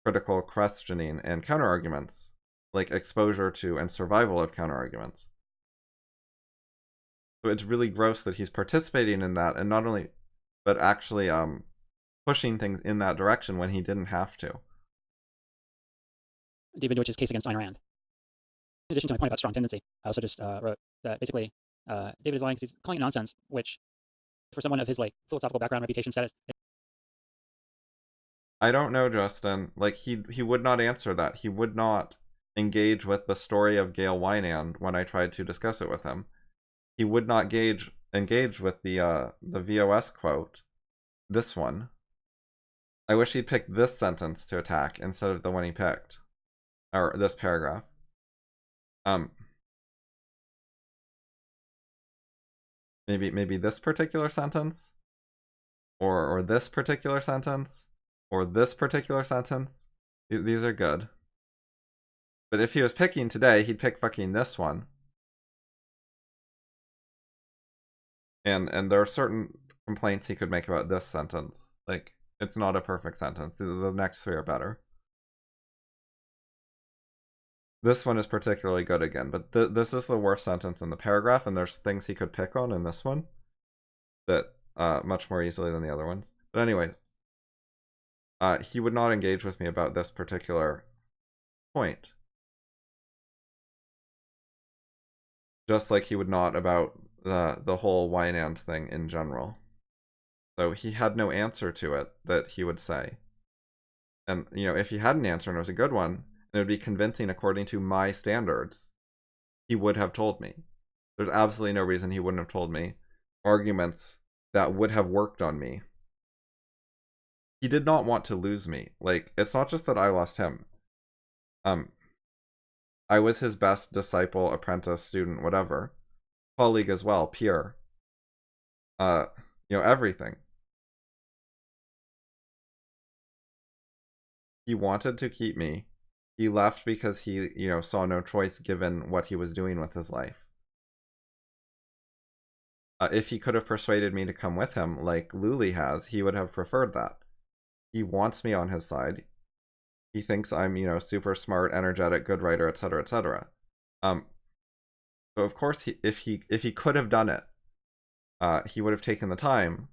Speaker 4: critical questioning and counterarguments, like exposure to and survival of counterarguments. So it's really gross that he's participating in that, and not only, but actually pushing things in that direction when he didn't have to.
Speaker 5: David Deutsch's case against Ayn Rand. In addition to my point about strong tendency, I also just wrote that basically David is lying because he's calling it nonsense, which for someone of his like philosophical background, reputation, status.
Speaker 4: I don't know, Justin. Like he would not answer that. He would not engage with the story of Gail Wynand when I tried to discuss it with him. He would not engage with the VOS quote. This one. I wish he'd picked this sentence to attack instead of the one he picked. Or this paragraph. Maybe this particular sentence? Or this particular sentence? Or this particular sentence? These are good. But if he was picking today, he'd pick fucking this one. And there are certain complaints he could make about this sentence. Like, it's not a perfect sentence. The next three are better. This one is particularly good again, but this is the worst sentence in the paragraph, and there's things he could pick on in this one that much more easily than the other ones. But anyway, he would not engage with me about this particular point. Just like he would not about the whole Wynand thing in general. So he had no answer to it that he would say. And, you know, if he had an answer and it was a good one, and it would be convincing according to my standards, he would have told me. There's absolutely no reason he wouldn't have told me arguments that would have worked on me. He did not want to lose me. Like, it's not just that I lost him. I was his best disciple, apprentice, student, whatever. Colleague as well, peer. You know, everything. He wanted to keep me. He left because he, you know, saw no choice given what he was doing with his life. If he could have persuaded me to come with him, like Luli has, he would have preferred that. He wants me on his side. He thinks I'm, you know, super smart, energetic, good writer, etc., etc. So of course, if he could have done it, he would have taken the time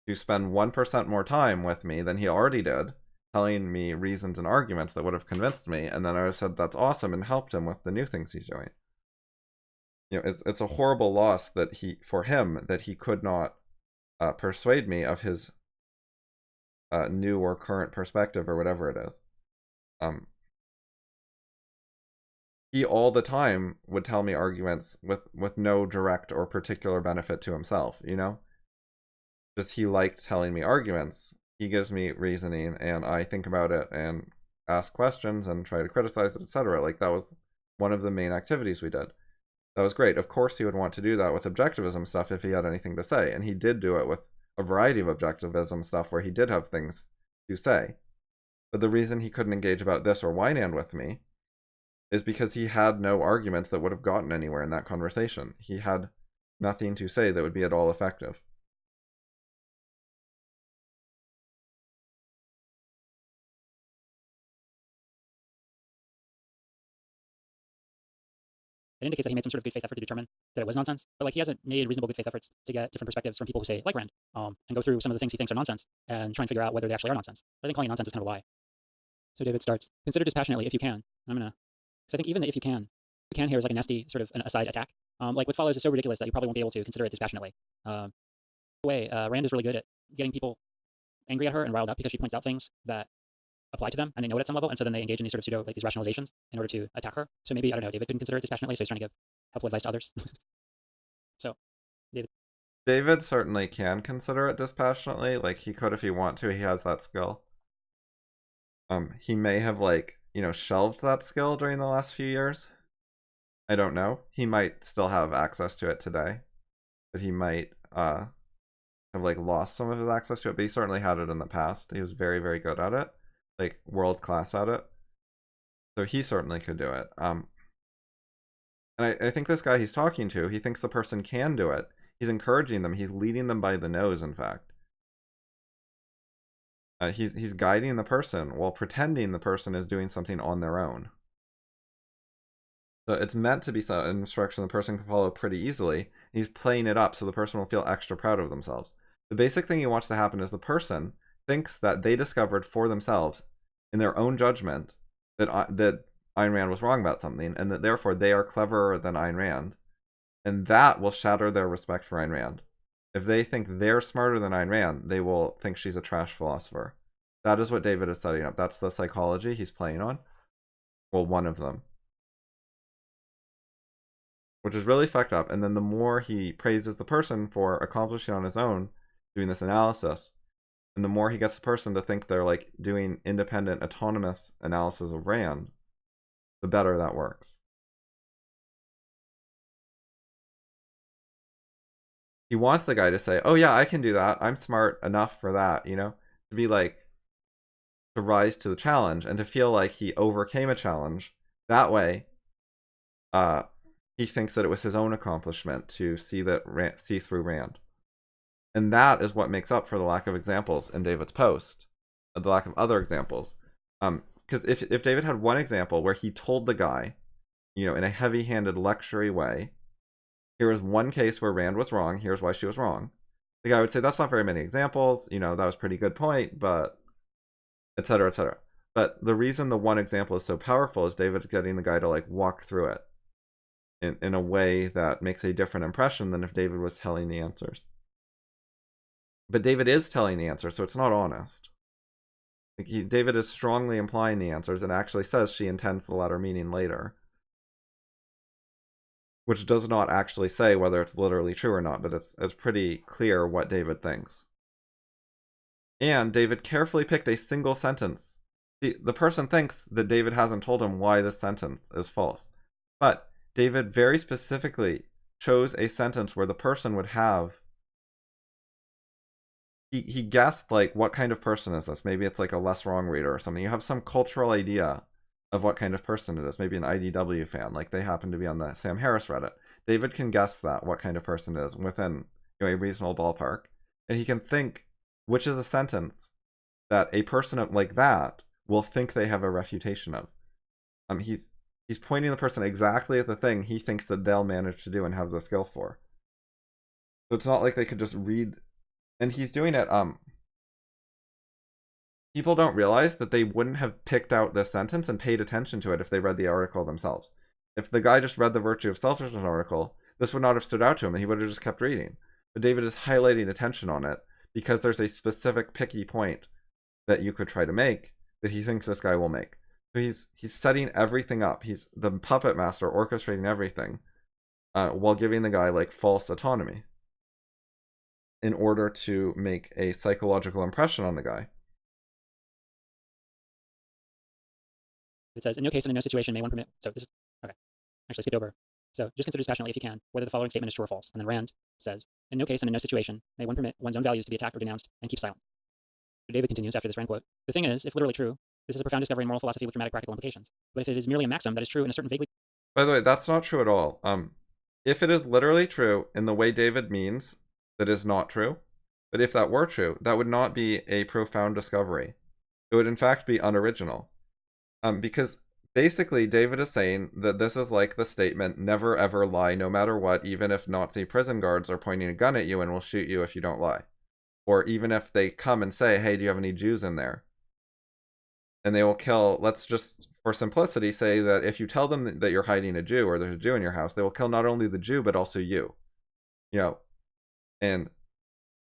Speaker 4: to spend 1% more time with me than he already did, telling me reasons and arguments that would have convinced me, and then I would have said that's awesome and helped him with the new things he's doing. You know, it's a horrible loss that for him that he could not persuade me of his new or current perspective or whatever it is. He all the time would tell me arguments with no direct or particular benefit to himself, you know? Just he liked telling me arguments. He gives me reasoning, and I think about it and ask questions and try to criticize it, etc. Like, that was one of the main activities we did. That was great. Of course, he would want to do that with objectivism stuff if he had anything to say, and he did do it with a variety of objectivism stuff where he did have things to say. But the reason he couldn't engage about this or Wynand with me is because he had no arguments that would have gotten anywhere in that conversation. He had nothing to say that would be at all effective.
Speaker 5: It indicates that he made some sort of good faith effort to determine that it was nonsense. But like, he hasn't made reasonable good faith efforts to get different perspectives from people who say, like Rand, and go through some of the things he thinks are nonsense and try and figure out whether they actually are nonsense. I think calling it nonsense is kind of a lie. So David starts, consider dispassionately if you can. I'm gonna, because I think even the if you can here is like a nasty sort of an aside attack. Like, what follows is so ridiculous that you probably won't be able to consider it dispassionately. Rand is really good at getting people angry at her and riled up because she points out things that apply to them and they know it at some level, and so then they engage in these sort of pseudo, like, these rationalizations in order to attack her. So maybe, I don't know, David couldn't consider it dispassionately, so he's trying to give helpful advice to others. So,
Speaker 4: David certainly can consider it dispassionately. Like, he could if he want to. He has that skill. He may have, like, you know, shelved that skill during the last few years. I don't know. He might still have access to it today, but he might have, like, lost some of his access to it, but he certainly had it in the past. He was very, very good at it, like, world class at it. So he certainly could do it. And I think this guy he's talking to, he thinks the person can do it. He's encouraging them. He's leading them by the nose, in fact. He's guiding the person while pretending the person is doing something on their own. So it's meant to be an instruction the person can follow pretty easily. He's playing it up so the person will feel extra proud of themselves. The basic thing he wants to happen is the person thinks that they discovered for themselves, in their own judgment, that Ayn Rand was wrong about something, and that therefore they are cleverer than Ayn Rand. And that will shatter their respect for Ayn Rand. If they think they're smarter than Ayn Rand, they will think she's a trash philosopher. That is what David is setting up. That's the psychology he's playing on. Well, one of them. Which is really fucked up. And then the more he praises the person for accomplishing on his own, doing this analysis, and the more he gets the person to think they're like doing independent, autonomous analysis of Rand, the better that works. He wants the guy to say, oh yeah, I can do that. I'm smart enough for that, you know? To be like, to rise to the challenge and to feel like he overcame a challenge. That way, he thinks that it was his own accomplishment to see through Rand. And that is what makes up for the lack of examples in David's post, the lack of other examples. Because if David had one example where he told the guy, you know, in a heavy-handed, lectury way, here is one case where Rand was wrong, here's why she was wrong, the guy would say, that's not very many examples, you know, that was a pretty good point, but etc., etc. But the reason the one example is so powerful is David getting the guy to like walk through it in a way that makes a different impression than if David was telling the answers. But David is telling the answer, so it's not honest. David is strongly implying the answers and actually says she intends the latter meaning later. Which does not actually say whether it's literally true or not, but it's pretty clear what David thinks. And David carefully picked a single sentence. The person thinks that David hasn't told him why this sentence is false. But David very specifically chose a sentence where the person would have... He guessed, like, what kind of person is this? Maybe it's like a less wrong reader or something. You have some cultural idea of what kind of person it is. Maybe an IDW fan, like they happen to be on the Sam Harris Reddit. David can guess that, what kind of person it is, within, you know, a reasonable ballpark. And he can think which is a sentence that a person like that will think they have a refutation of. He's pointing the person exactly at the thing he thinks that they'll manage to do and have the skill for. So it's not like they could just read... And he's doing it, people don't realize that they wouldn't have picked out this sentence and paid attention to it if they read the article themselves. If the guy just read the Virtue of Selfishness article, this would not have stood out to him and he would have just kept reading. But David is highlighting attention on it because there's a specific picky point that you could try to make that he thinks this guy will make. So he's setting everything up. He's the puppet master orchestrating everything while giving the guy like false autonomy in order to make a psychological impression on the guy.
Speaker 5: It says, in no case and in no situation may one permit... So this is... Okay. Actually, skip over. So just consider dispassionately, if you can, whether the following statement is true or false. And then Rand says, in no case and in no situation may one permit one's own values to be attacked or denounced and keep silent. David continues after this Rand quote, the thing is, if literally true, this is a profound discovery in moral philosophy with dramatic practical implications. But if it is merely a maxim that is true in a certain vaguely...
Speaker 4: By the way, that's not true at all. If it is literally true in the way David means, that is not true. But if that were true, that would not be a profound discovery. It would in fact be unoriginal. Because basically David is saying that this is like the statement, never ever lie no matter what, even if Nazi prison guards are pointing a gun at you and will shoot you if you don't lie. Or even if they come and say, hey, do you have any Jews in there? And they will kill, let's just, for simplicity, say that if you tell them that you're hiding a Jew or there's a Jew in your house, they will kill not only the Jew, but also you. You know, and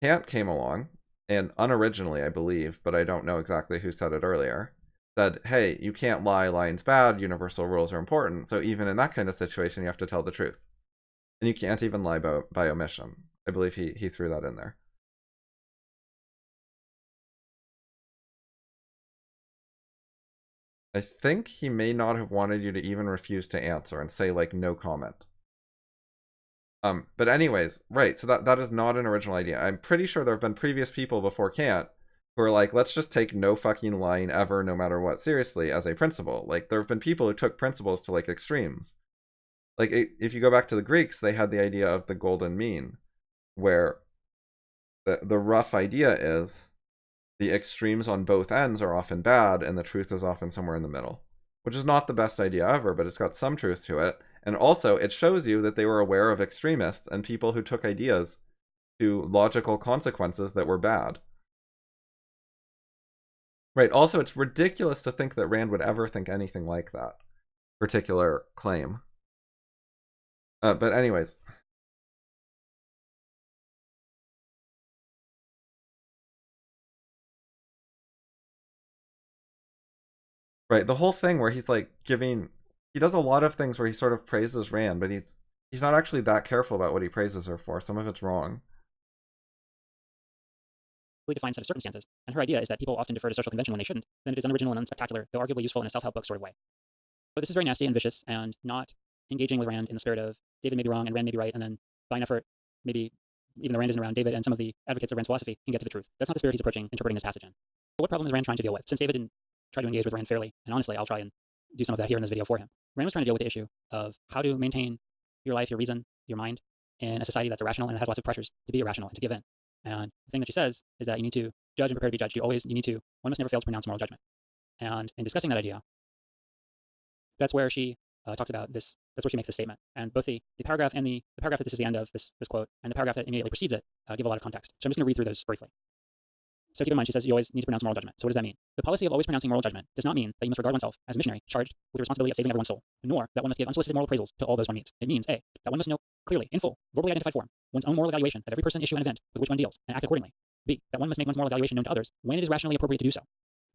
Speaker 4: Kant came along, and unoriginally, I believe, but I don't know exactly who said it earlier, said, hey, you can't lie, lying's bad, universal rules are important, so even in that kind of situation, you have to tell the truth. And you can't even lie by omission. I believe he threw that in there. I think he may not have wanted you to even refuse to answer and say, like, no comment. But anyways, right, so that is not an original idea. I'm pretty sure there have been previous people before Kant who are like, let's just take no fucking lying ever, no matter what, seriously, as a principle. Like, there have been people who took principles to, like, extremes. Like, if you go back to the Greeks, they had the idea of the golden mean, where the rough idea is the extremes on both ends are often bad, and the truth is often somewhere in the middle. Which is not the best idea ever, but it's got some truth to it. And also, it shows you that they were aware of extremists and people who took ideas to logical consequences that were bad. Right, also, it's ridiculous to think that Rand would ever think anything like that particular claim. But anyways. Right, the whole thing where he's like he does a lot of things where he sort of praises Rand, but he's not actually that careful about what he praises her for. Some of it's wrong.
Speaker 5: Defined set of circumstances, and her idea is that people often defer to social convention when they shouldn't, then it is unoriginal and unspectacular, though arguably useful in a self-help book sort of way. But this is very nasty and vicious, and not engaging with Rand in the spirit of David may be wrong and Rand may be right, and then by an effort, maybe even though Rand isn't around, David and some of the advocates of Rand's philosophy can get to the truth. That's not the spirit he's interpreting this passage in. But what problem is Rand trying to deal with? Since David didn't try to engage with Rand fairly, and honestly, I'll try and do some of that here in this video for him. Rand was trying to deal with the issue of how to maintain your life, your reason, your mind in a society that's irrational and has lots of pressures to be irrational and to give in. And the thing that she says is that you need to judge and prepare to be judged. One must never fail to pronounce moral judgment. And in discussing that idea, that's where she talks about this. That's where she makes this statement. And both the paragraph and the paragraph that this is the end of this quote and the paragraph that immediately precedes it give a lot of context. So I'm just going to read through those briefly. So keep in mind, she says you always need to pronounce moral judgment. So what does that mean? The policy of always pronouncing moral judgment does not mean that you must regard oneself as a missionary charged with the responsibility of saving everyone's soul, nor that one must give unsolicited moral appraisals to all those one meets. It means A, that one must know clearly, in full, verbally identified form, one's own moral evaluation of every person, issue, and event with which one deals, and act accordingly. B, that one must make one's moral evaluation known to others when it is rationally appropriate to do so.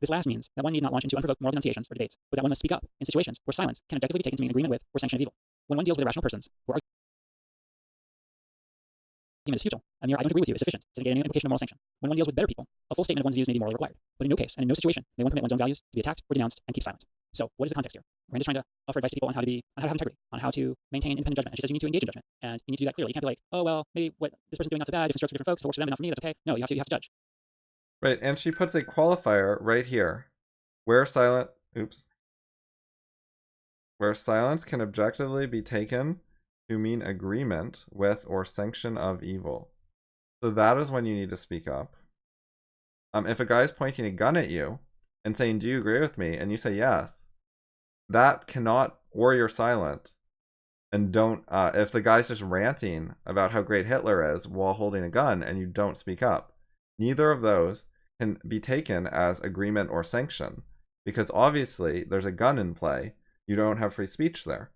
Speaker 5: This last means that one need not launch into unprovoked moral denunciations or debates, but that one must speak up in situations where silence can objectively be taken to mean agreement with or sanction of evil. When one deals with irrational persons who are argument is futile, a mere I don't agree with you is sufficient to negate any implication of moral sanction. When one deals with better people, a full statement of one's views may be morally required, but in no case and in no situation may one permit one's own values to be attacked or denounced and keep silent. So what is the context here? Rand is trying to offer advice to people on how to have integrity, on how to maintain independent judgment. And she says you need to engage in judgment, and you need to do that clearly. You can't be like, oh well, maybe what this person's doing not so bad, different strokes for different folks, if it works for them but not for me, that's okay. No, you have to judge.
Speaker 4: Right, and she puts a qualifier right here. Where silence can objectively be taken to mean agreement with or sanction of evil. So that is when you need to speak up. If a guy's pointing a gun at you and saying, do you agree with me? And you say yes, that cannot, or you're silent. And don't, if the guy's just ranting about how great Hitler is while holding a gun and you don't speak up, neither of those can be taken as agreement or sanction. Because obviously there's a gun in play. You don't have free speech there.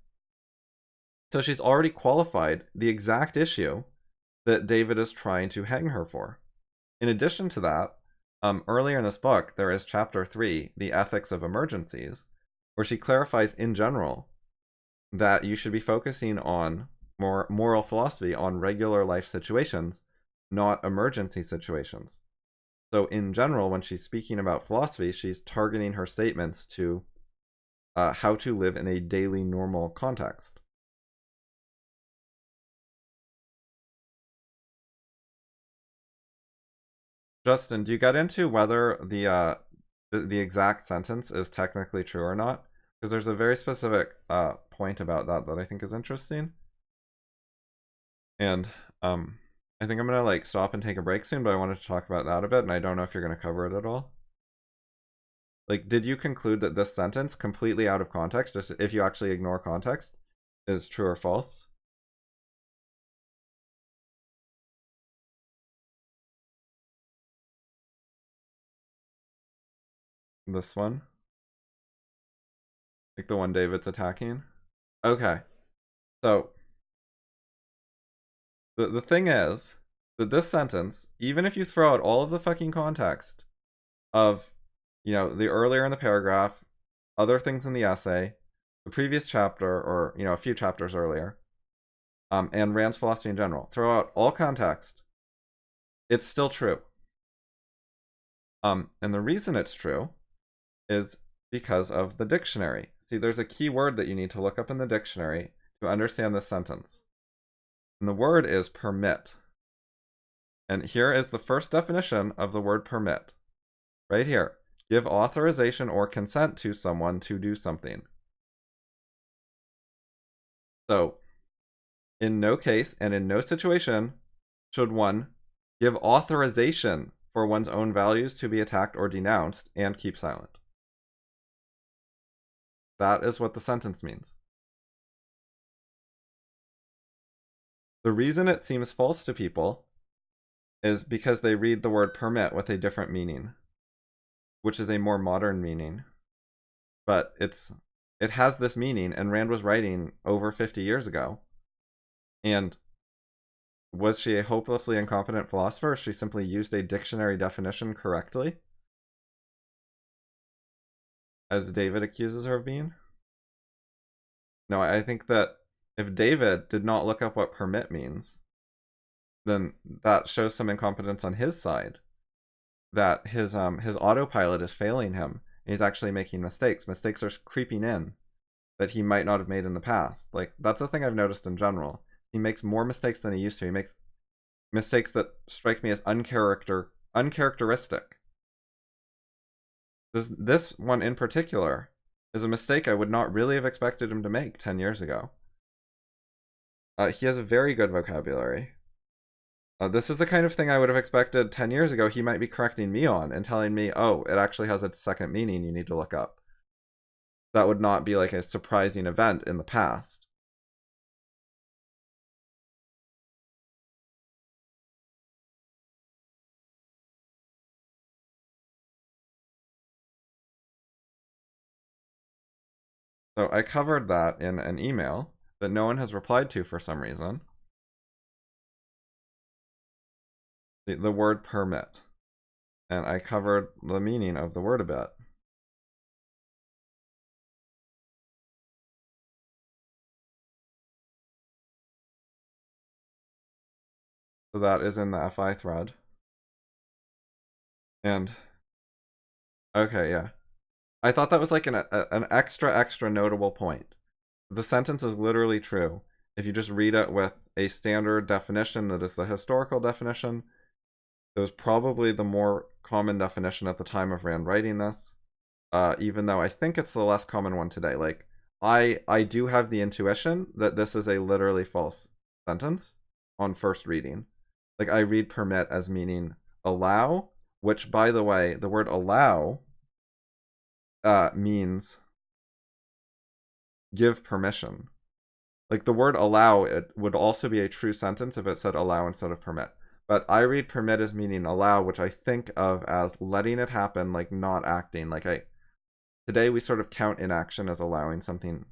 Speaker 4: So she's already qualified the exact issue that David is trying to hang her for. In addition to that, earlier in this book, there is chapter 3, The Ethics of Emergencies, where she clarifies in general that you should be focusing on more moral philosophy on regular life situations, not emergency situations. So in general, when she's speaking about philosophy, she's targeting her statements to how to live in a daily normal context. Justin, do you get into whether the exact sentence is technically true or not? Because there's a very specific point about that I think is interesting. And I think I'm gonna like stop and take a break soon, but I wanted to talk about that a bit, and I don't know if you're gonna cover it at all. Like, did you conclude that this sentence, completely out of context, just if you actually ignore context, is true or false? This one? Like the one David's attacking? Okay. So, the thing is that this sentence, even if you throw out all of the fucking context of, you know, the earlier in the paragraph, other things in the essay, the previous chapter, or, you know, a few chapters earlier, and Rand's philosophy in general, throw out all context, it's still true. And the reason it's true is because of the dictionary. See, there's a key word that you need to look up in the dictionary to understand this sentence. And the word is permit. And here is the first definition of the word permit. Right here. Give authorization or consent to someone to do something. So, in no case and in no situation should one give authorization for one's own values to be attacked or denounced and keep silent. That is what the sentence means. The reason it seems false to people is because they read the word permit with a different meaning, which is a more modern meaning. But it has this meaning, and Rand was writing over 50 years ago. And was she a hopelessly incompetent philosopher? She simply used a dictionary definition correctly? as David accuses her of being. No, I think that if David did not look up what permit means, then that shows some incompetence on his side. That his autopilot is failing him. He's actually making mistakes. Mistakes are creeping in that he might not have made in the past. Like, that's the thing I've noticed in general. He makes more mistakes than he used to. He makes mistakes that strike me as uncharacteristic. This one in particular is a mistake I would not really have expected him to make 10 years ago. He has a very good vocabulary. This is the kind of thing I would have expected 10 years ago he might be correcting me on and telling me, oh, it actually has a second meaning you need to look up. That would not be like a surprising event in the past. So I covered that in an email that no one has replied to for some reason. The word permit. And I covered the meaning of the word a bit. So that is in the FI thread. And okay, yeah. I thought that was like an extra notable point. The sentence is literally true. If you just read it with a standard definition that is the historical definition, it was probably the more common definition at the time of Rand writing this, even though I think it's the less common one today. Like, I do have the intuition that this is a literally false sentence on first reading. Like, I read permit as meaning allow, which, by the way, the word allow means give permission. Like, the word allow, it would also be a true sentence if it said allow instead of permit. But I read permit as meaning allow, which I think of as letting it happen, like not acting. Like, today we sort of count inaction as allowing something.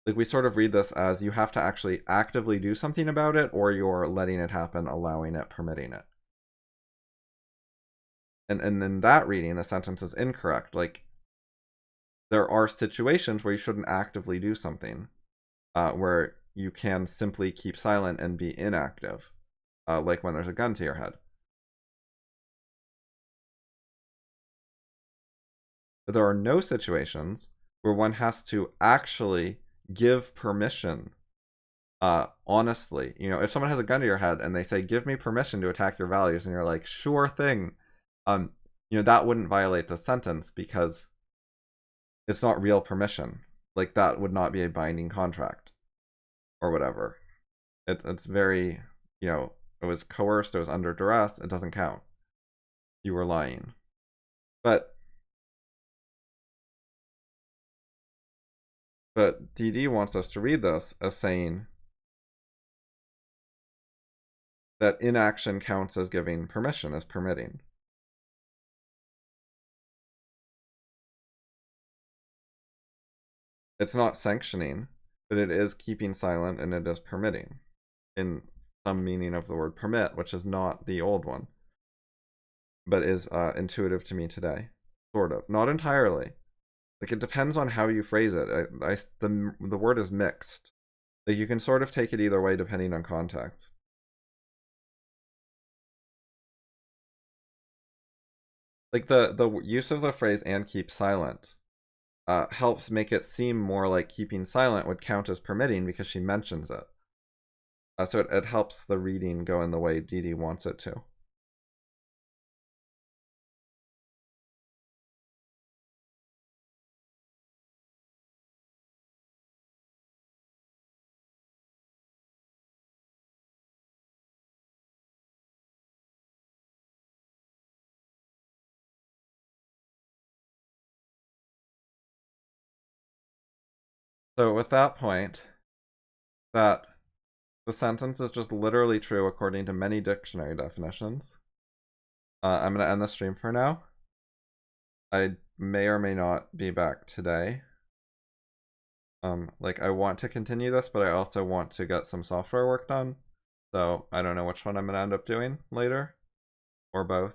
Speaker 4: Like, we sort of read this as you have to actually actively do something about it, or you're letting it happen, allowing it, permitting it. And in that reading, the sentence is incorrect. Like, there are situations where you shouldn't actively do something, where you can simply keep silent and be inactive, like when there's a gun to your head. But there are no situations where one has to actually give permission, honestly. You know, if someone has a gun to your head and they say, give me permission to attack your values, and you're like, sure thing, you know, that wouldn't violate the sentence because it's not real permission. Like, that would not be a binding contract or whatever. It's very, you know, it was coerced, it was under duress, it doesn't count. You were lying. But DD wants us to read this as saying that inaction counts as giving permission, as permitting. It's not sanctioning, but it is keeping silent and it is permitting in some meaning of the word permit, which is not the old one, but is intuitive to me today. Sort of. Not entirely. Like, it depends on how you phrase it. The word is mixed. Like, you can sort of take it either way depending on context. Like, the use of the phrase and keep silent helps make it seem more like keeping silent would count as permitting because she mentions it. So it helps the reading go in the way DD wants it to. So with that point, that the sentence is just literally true according to many dictionary definitions. I'm going to end the stream for now. I may or may not be back today. Like, I want to continue this, but I also want to get some software work done. So I don't know which one I'm going to end up doing later, or both.